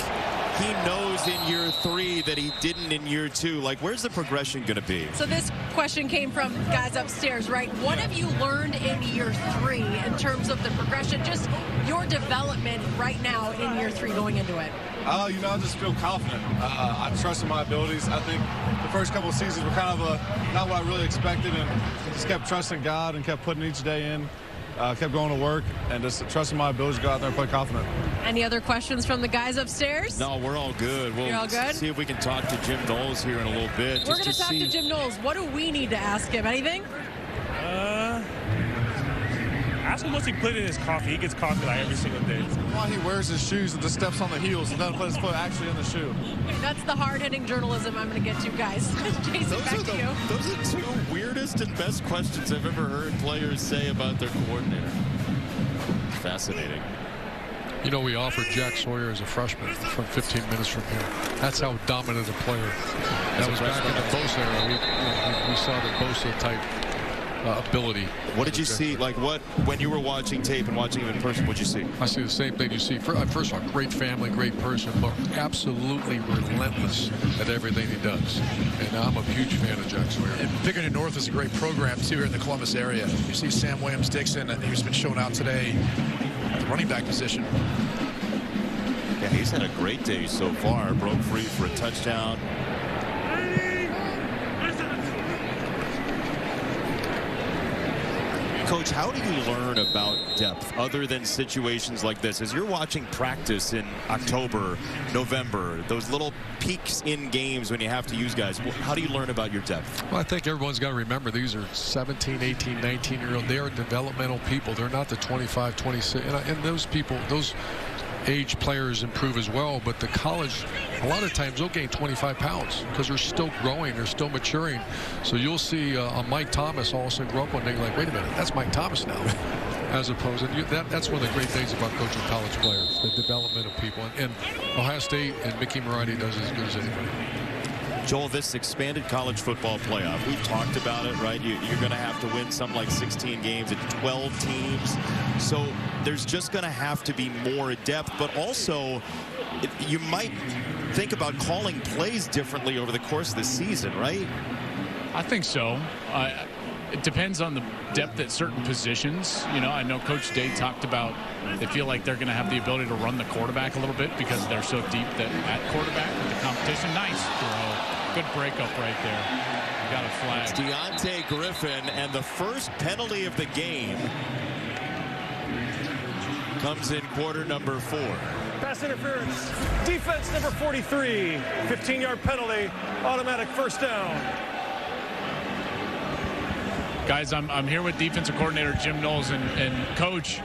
he knows in year 3 that he didn't in year 2? Like, where's the progression going to be?
So this question came from guys upstairs, right? What have you learned in year 3 in terms of the progression, just your development right now in year 3 going into it?
You know, I just feel confident. I trust in my abilities. I think the first couple of seasons were kind of not what I really expected, and just kept trusting God and kept putting each day in, kept going to work, and just trusting my abilities to go out there and play confident.
Any other questions from the guys upstairs?
No, we're all good. We'll
all good?
see if we can talk to Jim Knowles here in a little bit.
We're going to talk to Jim Knowles. What do we need to ask him? Anything?
Ask him once he put in his coffee. He gets coffee like every single day.
Why he wears his shoes and just steps on the heels and doesn't put his foot actually in the shoe.
That's the hard-hitting journalism I'm going to get to, guys. Jason, back to you.
Those are 2 weirdest and best questions I've ever heard players say about their coordinator. Fascinating.
You know, we offered Jack Sawyer as a freshman from 15 minutes from here. That's how dominant a player. That was back in the Bosa era. We saw the Bosa type ability.
What did you see? Like when you were watching tape and watching him in person, what did you see?
I see the same thing you see. First of all, great family, great person, but absolutely relentless at everything he does. And I'm a huge fan of Jack Sawyer.
And Pickerington North is a great program, too, here in the Columbus area. You see Sam Williams-Dixon, who's been shown out today at the running back position.
Yeah, he's had a great day so far. Broke free for a touchdown. Coach, how do you learn about depth other than situations like this? As you're watching practice in October, November, those little peaks in games when you have to use guys, how do you learn about your depth?
Well, I think everyone's got to remember these are 17, 18, 19-year-old. They are developmental people. They're not the 25, 26. And those people, those age players improve as well, but the college, a lot of times they'll gain 25 pounds because they're still growing, they're still maturing. So you'll see a Mike Thomas all of a sudden grow up one day like, wait a minute, that's Mike Thomas now. As opposed to that's one of the great things about coaching college players, the development of people. And Ohio State and Mickey Marotti does as good as anybody.
Joel, this expanded college football playoff, we've talked about it, right? You're going to have to win something like 16 games at 12 teams. So there's just going to have to be more depth, but also you might think about calling plays differently over the course of the season, right?
I think so. It depends on the depth at certain positions. You know, I know Coach Day talked about they feel like they're going to have the ability to run the quarterback a little bit because they're so deep at quarterback with the competition. Nice throw. Good breakup right there. Got a flag.
It's Deontay Griffin, and the first penalty of the game comes in quarter number 4.
Pass interference. Defense number 43. 15-yard penalty. Automatic first down.
Guys, I'm here with defensive coordinator Jim Knowles, and Coach,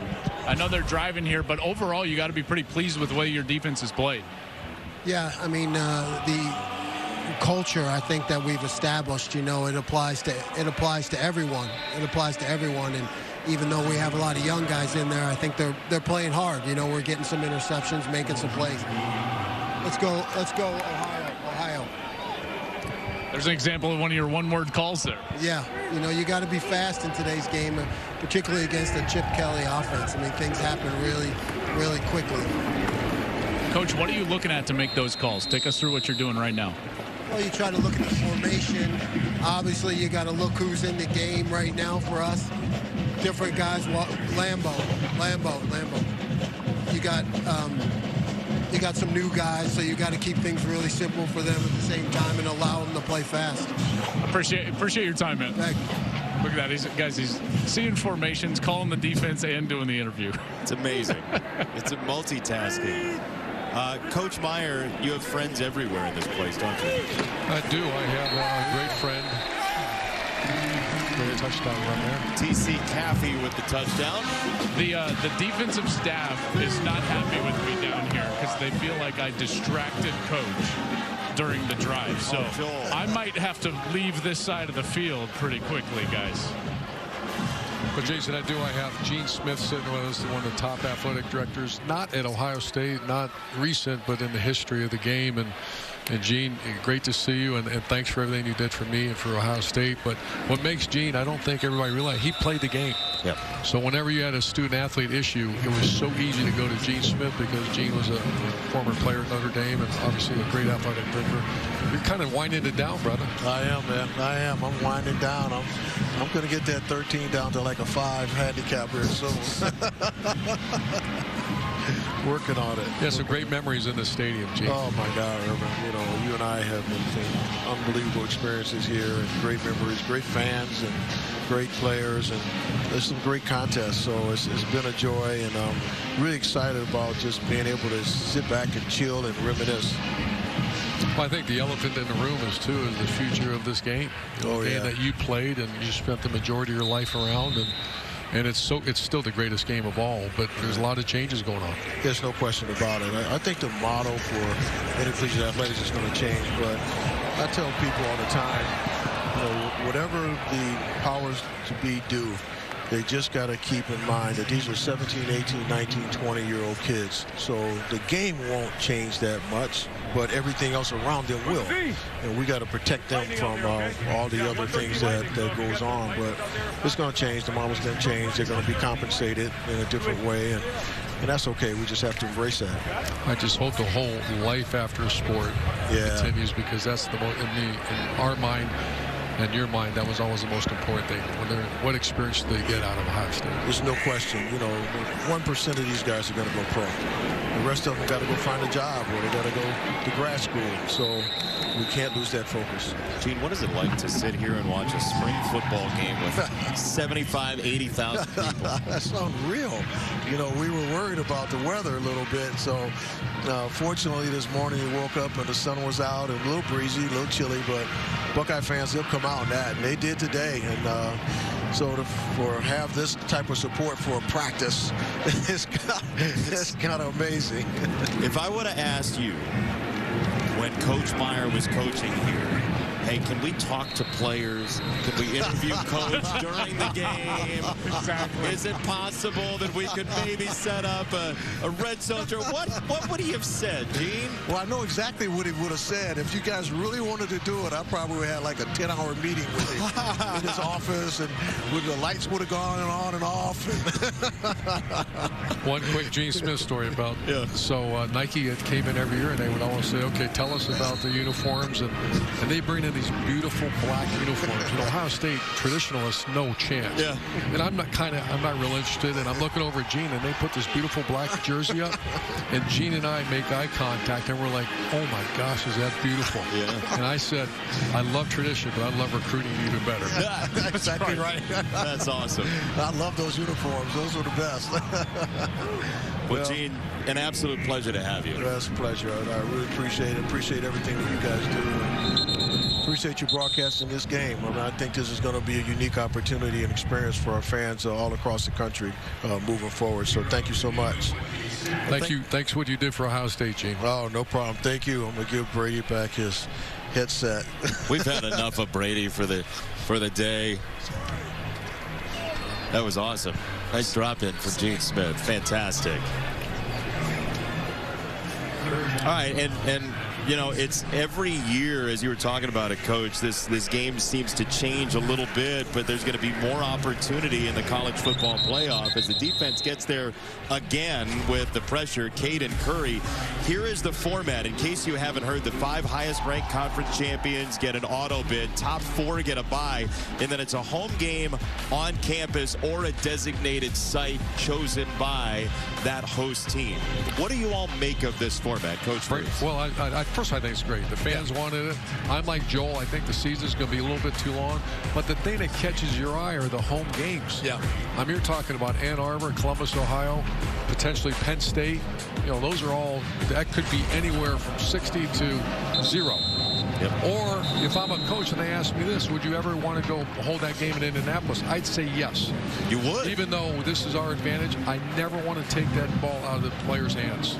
I know they're driving here, but overall you got to be pretty pleased with the way your defense has played.
Yeah, I mean, the culture I think that we've established, you know, it applies to everyone. It applies to everyone, and even though we have a lot of young guys in there, I think they're playing hard. You know, we're getting some interceptions, making some plays. Let's go, Ohio.
There's an example of one of your one-word calls there.
Yeah, you know, you got to be fast in today's game, particularly against the Chip Kelly offense. I mean, things happen really, really quickly.
Coach, what are you looking at to make those calls? Take us through what you're doing right now.
Well, you try to look at the formation. Obviously, you got to look who's in the game right now for us. Different guys. Lambo. You got some new guys, so you got to keep things really simple for them at the same time and allow them to play fast.
Appreciate your time, man.
Thank you.
Look at that. He's seeing formations, calling the defense, and doing the interview.
It's amazing. It's a multitasking. Coach Meyer, you have friends everywhere in this place, don't you?
I do. I have a great friend. Great touchdown run there.
T.C. Caffey with the touchdown.
The defensive staff is not happy with me down here because they feel like I distracted Coach during the drive. So I might have to leave this side of the field pretty quickly, guys.
But Jason, I have Gene Smith sitting with us, one of the top athletic directors, not at Ohio State, not recent, but in the history of the game. And Gene, great to see you, and thanks for everything you did for me and for Ohio State. But what makes Gene, I don't think everybody realized, he played the game.
Yep.
So whenever you had a student-athlete issue, it was so easy to go to Gene Smith because Gene was a former player at Notre Dame and obviously a great athletic director. You're kind of winding it down, brother.
I am, man. I am. I'm winding down. I'm going to get that 13 down to like a 5 handicap here soon. Working on it.
Yeah, some great memories in the stadium, Gene.
Oh my God, Urban. You know, you and I have some unbelievable experiences here, and great memories, great fans, and great players, and there's some great contests. So it's been a joy, and I'm really excited about just being able to sit back and chill and reminisce.
Well, I think the elephant in the room is the future of this game.
Oh,
game
yeah.
that you played and you spent the majority of your life around, and it's still the greatest game of all, but there's a lot of changes going on.
There's no question about it. I think the model for intercollegiate athletics is going to change, but I tell people all the time, you know, whatever the powers to be do, they just got to keep in mind that these are 17, 18, 19, 20-year-old kids. So the game won't change that much. but everything else around them will. And we got to protect them from all the other things that goes on. But it's going to change. The model's going to change. They're going to be compensated in a different way. And that's okay. We just have to embrace that.
I just hope the whole life after sport continues, because that's the most, in our mind and your mind, that was always the most important thing. What experience do they get out of Ohio State?
There's no question. 1% of these guys are going to go pro. The rest of them got to go find a job, or they got to go to grad school. So we can't lose that focus.
Gene, what is it like to sit here and watch a spring football game with 75, 80,000 people?
That's unreal. We were worried about the weather a little bit. So fortunately, this morning we woke up and the sun was out and a little breezy, a little chilly, but Buckeye fans, they'll come out on that, and they did today. And so for have this type of support for a practice, it's kind of amazing.
If I would have asked you when Coach Meyer was coaching here, hey, can we talk to players? Can we interview Coach during the game? Exactly. Is it possible that we could maybe set up a red zone? What would he have said, Gene?
Well, I know exactly what he would have said. If you guys really wanted to do it, I probably would have had like a 10-hour meeting with him in his office, and the lights would have gone on and off.
One quick Gene Smith story about, so Nike came in every year, and they would always say, okay, tell us about the uniforms, and they bring in these beautiful black uniforms. Ohio State traditionalists, no chance. Yeah. And I'm not real interested, and I'm looking over at Gene, and they put this beautiful black jersey up, and Gene and I make eye contact, and we're like, oh my gosh, is that beautiful? Yeah. And I said, I love tradition, but I love recruiting even better.
Yeah, that's exactly right.
That's awesome.
I love those uniforms. Those were the best.
Well, Gene, an absolute pleasure to have you.
It's a pleasure. I really appreciate it. Appreciate everything that you guys do. Appreciate you broadcasting this game. I think this is going to be a unique opportunity and experience for our fans all across the country moving forward. So thank you so much.
Thank you. Thanks for what you did for Ohio State, Gene.
Oh, no problem. Thank you. I'm going to give Brady back his headset.
We've had enough of Brady for the day. That was awesome. Nice drop in from Gene Smith. Fantastic. All right, and it's every year, as you were talking about it, Coach, this game seems to change a little bit, but there's going to be more opportunity in the college football playoff as the defense gets there again with the pressure. Caden Curry. Here is the format. In case you haven't heard, the 5 highest-ranked conference champions get an auto bid. Top 4 get a bye, and then it's a home game on campus or a designated site chosen by that host team. What do you all make of this format, Coach?
Well, first, I think it's great. The fans wanted it. I'm like Joel. I think the season's going to be a little bit too long. But the thing that catches your eye are the home games. Yeah. You're talking about Ann Arbor, Columbus, Ohio, potentially Penn State. Those are all, that could be anywhere from 60 to 0. Yep. Or if I'm a coach and they ask me this, would you ever want to go hold that game in Indianapolis? I'd say yes.
You would?
Even though this is our advantage, I never want to take that ball out of the players' hands.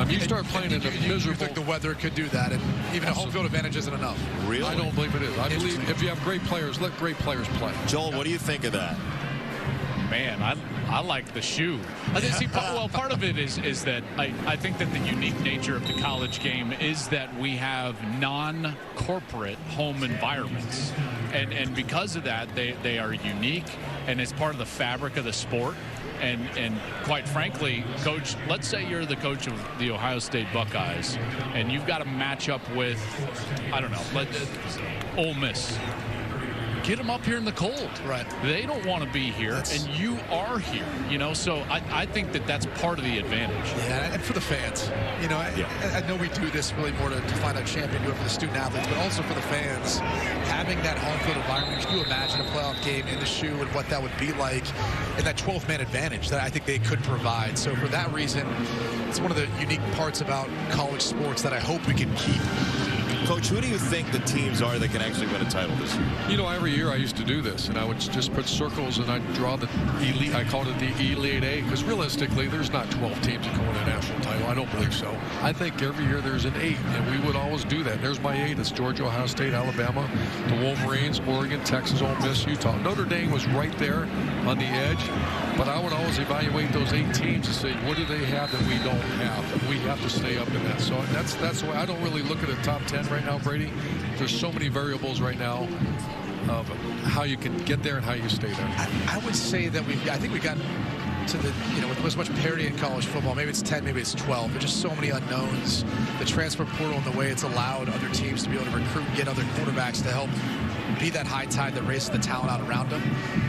You start playing in a miserable...
You think the weather could do that, and even a home field advantage isn't enough.
Really?
I don't believe it is. I believe if you have great players, let great players play.
Joel, what do you think of that?
Man, I like the shoe. Part of it is that I think that the unique nature of the college game is that we have non-corporate home environments. And because of that, they are unique, and it's part of the fabric of the sport. And quite frankly, Coach, let's say you're the coach of the Ohio State Buckeyes, and you've got to match up with, I don't know, Ole Miss. Get them up here in the cold. Right. They don't want to be here, and you are here. So I think that's part of the advantage.
Yeah, and for the fans. I know we do this really more to find out champion, do it for the student athletes, but also for the fans. Having that home field environment, can you imagine a playoff game in the shoe and what that would be like, and that 12-man advantage that I think they could provide. So for that reason, it's one of the unique parts about college sports that I hope we can keep.
Coach, who do you think the teams are that can actually win a title this year?
You know, every year I used to do this, and I would just put circles and I'd draw the elite. I called it the Elite Eight because realistically, there's not 12 teams that can win a national title. I don't believe so. I think every year there's an 8, and we would always do that. There's my 8. It's Georgia, Ohio State, Alabama, the Wolverines, Oregon, Texas, Ole Miss, Utah. Notre Dame was right there on the edge, but I would always evaluate those 8 teams and say, what do they have that we don't have? We have to stay up in that. So that's why I don't really look at a top 10 right now, Brady. There's so many variables right now of how you can get there and how you stay there.
I would say that I think we got to the, with as much parity in college football, maybe it's 10, maybe it's 12. There's just so many unknowns. The transfer portal and the way it's allowed other teams to be able to recruit and get other quarterbacks to help be that high tide that raises the talent out around them.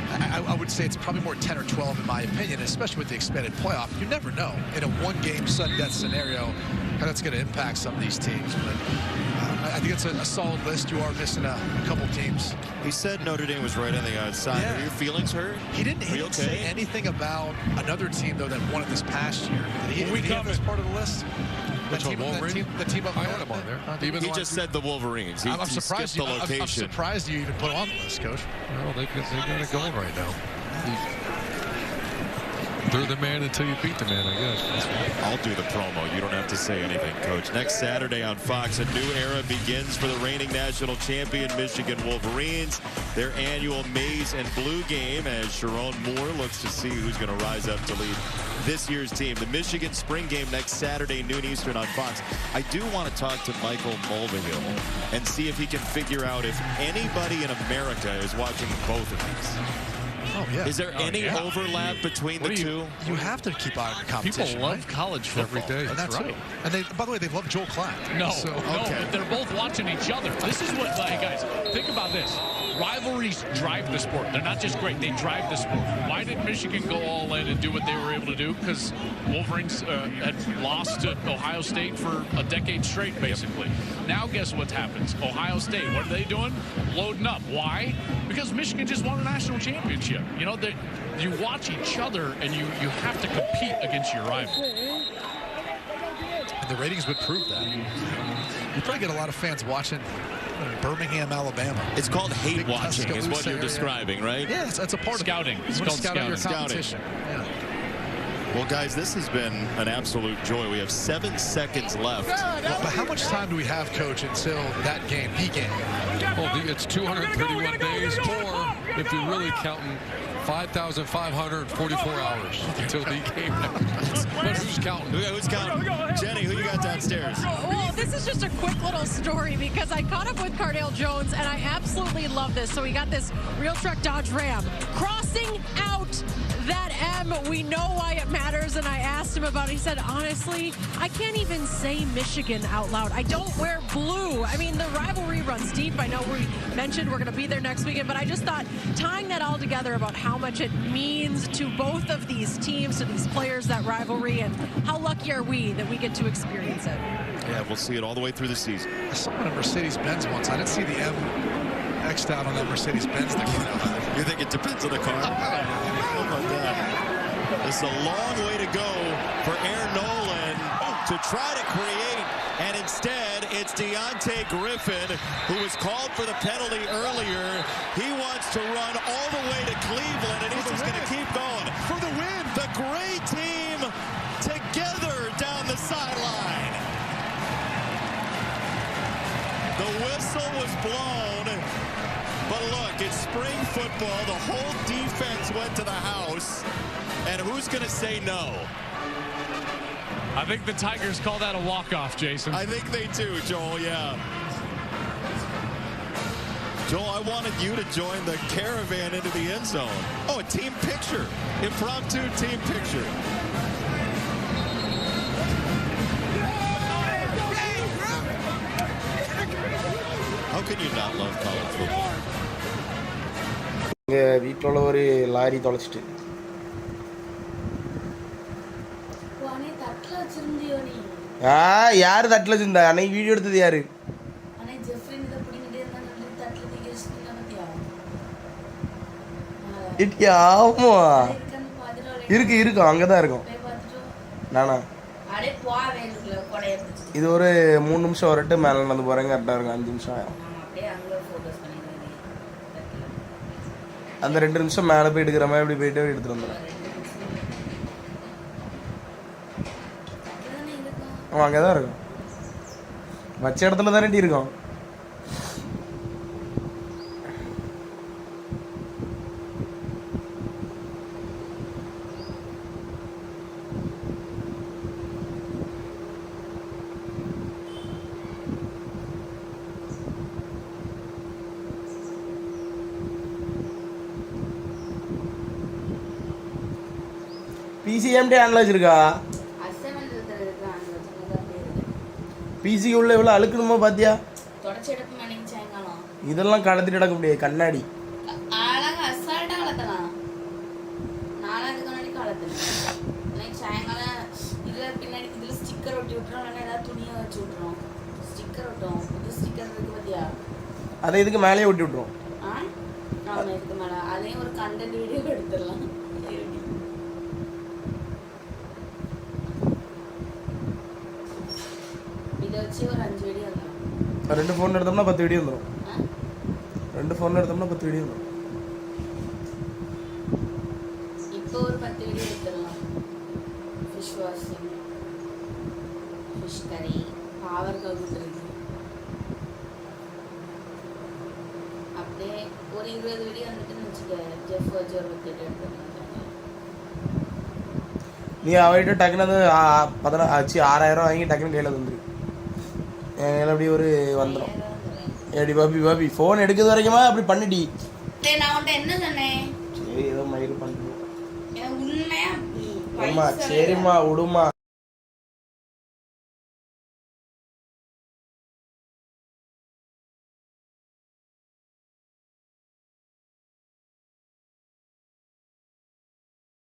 I would say it's probably more 10 or 12 in my opinion, especially with the expanded playoff. You never know in a one-game sudden death scenario how that's going to impact some of these teams. But I think it's a solid list. You are missing a couple teams.
He said Notre Dame was right on the outside.
Yeah.
Are your feelings hurt?
He didn't say anything about another team, though, that won it this past year. Did he have this part of the list?
Which one, Wolverine?
The team up
I had him on there.
He just said the Wolverines.
I'm surprised
the location.
I'm surprised you even put him on the list, Coach.
Well, they got it going right now. They're the man until you beat the man, I guess.
I'll do the promo. You don't have to say anything, Coach. Next Saturday on Fox, a new era begins for the reigning national champion Michigan Wolverines. Their annual Maize and Blue game as Sharon Moore looks to see who's going to rise up to lead this year's team. The Michigan spring game next Saturday, noon Eastern on Fox. I do want to talk to Michael Mulvihill and see if he can figure out if anybody in America is watching both of these.
Oh, yeah.
Is there any overlap between the two?
You have to keep eye on the competition.
People love college football.
Every day.
That's right. And by the way, they love Joel Klatt.
No, but they're both watching each other. This is what, guys, think about this. Rivalries drive the sport. They're not just great, they drive the sport. Why did Michigan go all in and do what they were able to do? Because Wolverines had lost to Ohio State for a decade straight, basically. Now guess what happens? Ohio State, what are they doing? Loading up. Why? Because Michigan just won a national championship. You watch each other and you have to compete against your rival.
And the ratings would prove that. You probably get a lot of fans watching Birmingham, Alabama.
It's called hate watching is what you're describing, right?
Yeah, that's a part
scouting.
of it.
It's called scouting.
Your competition. Yeah.
Well, guys, this has been an absolute joy. We have 7 seconds left.
But how much time do we have, Coach, until that game, the game?
Well, it's 231 days, or if you're really counting, 5,544 hours until the game happens. But who's counting?
Who's counting? Jenny, who you got downstairs?
Well, this is just a quick little story because I caught up with Cardale Jones, and I absolutely love this. So we got this real truck Dodge Ram crossing out that M. We know why it matters, and I asked him about it. He said, honestly, I can't even say Michigan out loud. I don't wear blue. I mean, the rivalry runs deep. I know we mentioned we're going to be there next weekend, but I just thought tying that all together about how much it means to both of these teams, to these players, that rivalry, and how lucky are we that we get to experience it.
Yeah, we'll see it all the way through the season.
I saw one at Mercedes-Benz once. I didn't see the M X'd out on that Mercedes-Benz that came out.
You think it depends on the car? Oh, my God. It's a long way to go for Aaron Nolan to try to create, and instead it's Deontay Griffin, who was called for the penalty earlier. He wants to run all the way to Cleveland, and he's just going to keep going. For the win! The great team together down the sideline. The whistle was blown, but look, it's spring football. The whole defense went to the house, and who's going to say no?
I think the Tigers call that a walk-off, Jason.
I think they do, Joel, yeah. Joel, I wanted you to join the caravan into the end zone. Oh, a team picture. Impromptu team picture. How can you not love college football?
வீட்டில் ஒரு lorry தொலைச்சிட்டு யாரு தட்டில் வச்சிருந்தா அன்னைக்கு video எடுத்தது யாரு ஆமா இருக்கு அங்கதான் இருக்கும் நானா இது ஒரு 3 நிமிஷம் வரட்டு மேலே நடந்து போகிறேன் கரெக்டாக இருக்கும். 5 நிமிஷம் ஆகும். அந்த 2 நிமிஷம் மேலே போய் எடுக்கிற மாதிரி இப்படி போயிட்டு எடுத்துகிட்டு வந்துடுறேன். அவன் அங்கே தான் இருக்கும். வச்ச இடத்துல தானே இருக்கும். பிசிஎம்டி ஆன்ல வச்சிருக்கா? பிசி உள்ள எவ்வளோ அழுக்கணுமோ பாத்தியா? இதெல்லாம் கடத்திட்டு நடக்க முடியாது. கண்ணாடி அதை இதுக்கு மேலேயே ஒட்டி விட்டுரும். ரெண்டு ஃபோன் எடுத்தோம்னா 10 வீடியோ வந்துடும். 2 ஃபோன் எடுத்தோம்னா 10 வீடியோ வந்துடும்.
இப்போ ஒரு 10 வீடியோ எடுத்துடலாம். ஃபிஷ் வாஷிங், ஃபிஷ் கறி, பவர் கவுண்டருக்கு, அப்படியே ஒரு 20 வீடியோ வந்துட்டுன்னு வச்சுக்க. ஜெஃப் வச்சு ஒரு 10 எடுத்துடலாம்.
நீ அவர்கிட்ட டக்குன்னு 6,000 வாங்கி டக்குன்னு கையில் வந்துரு. என் அப்படி ஒரு வந்துடும். எப்படி பாபி ஃபோன் எடுக்கிறது வரைக்குமா அப்படி பண்ணிடி.
நான் உன்ட்ட என்ன சொன்னேன்?
சரி ஏதோ மயிறு பண்ணுறோம்.
உண்மையா
சரிம்மா விடுமா.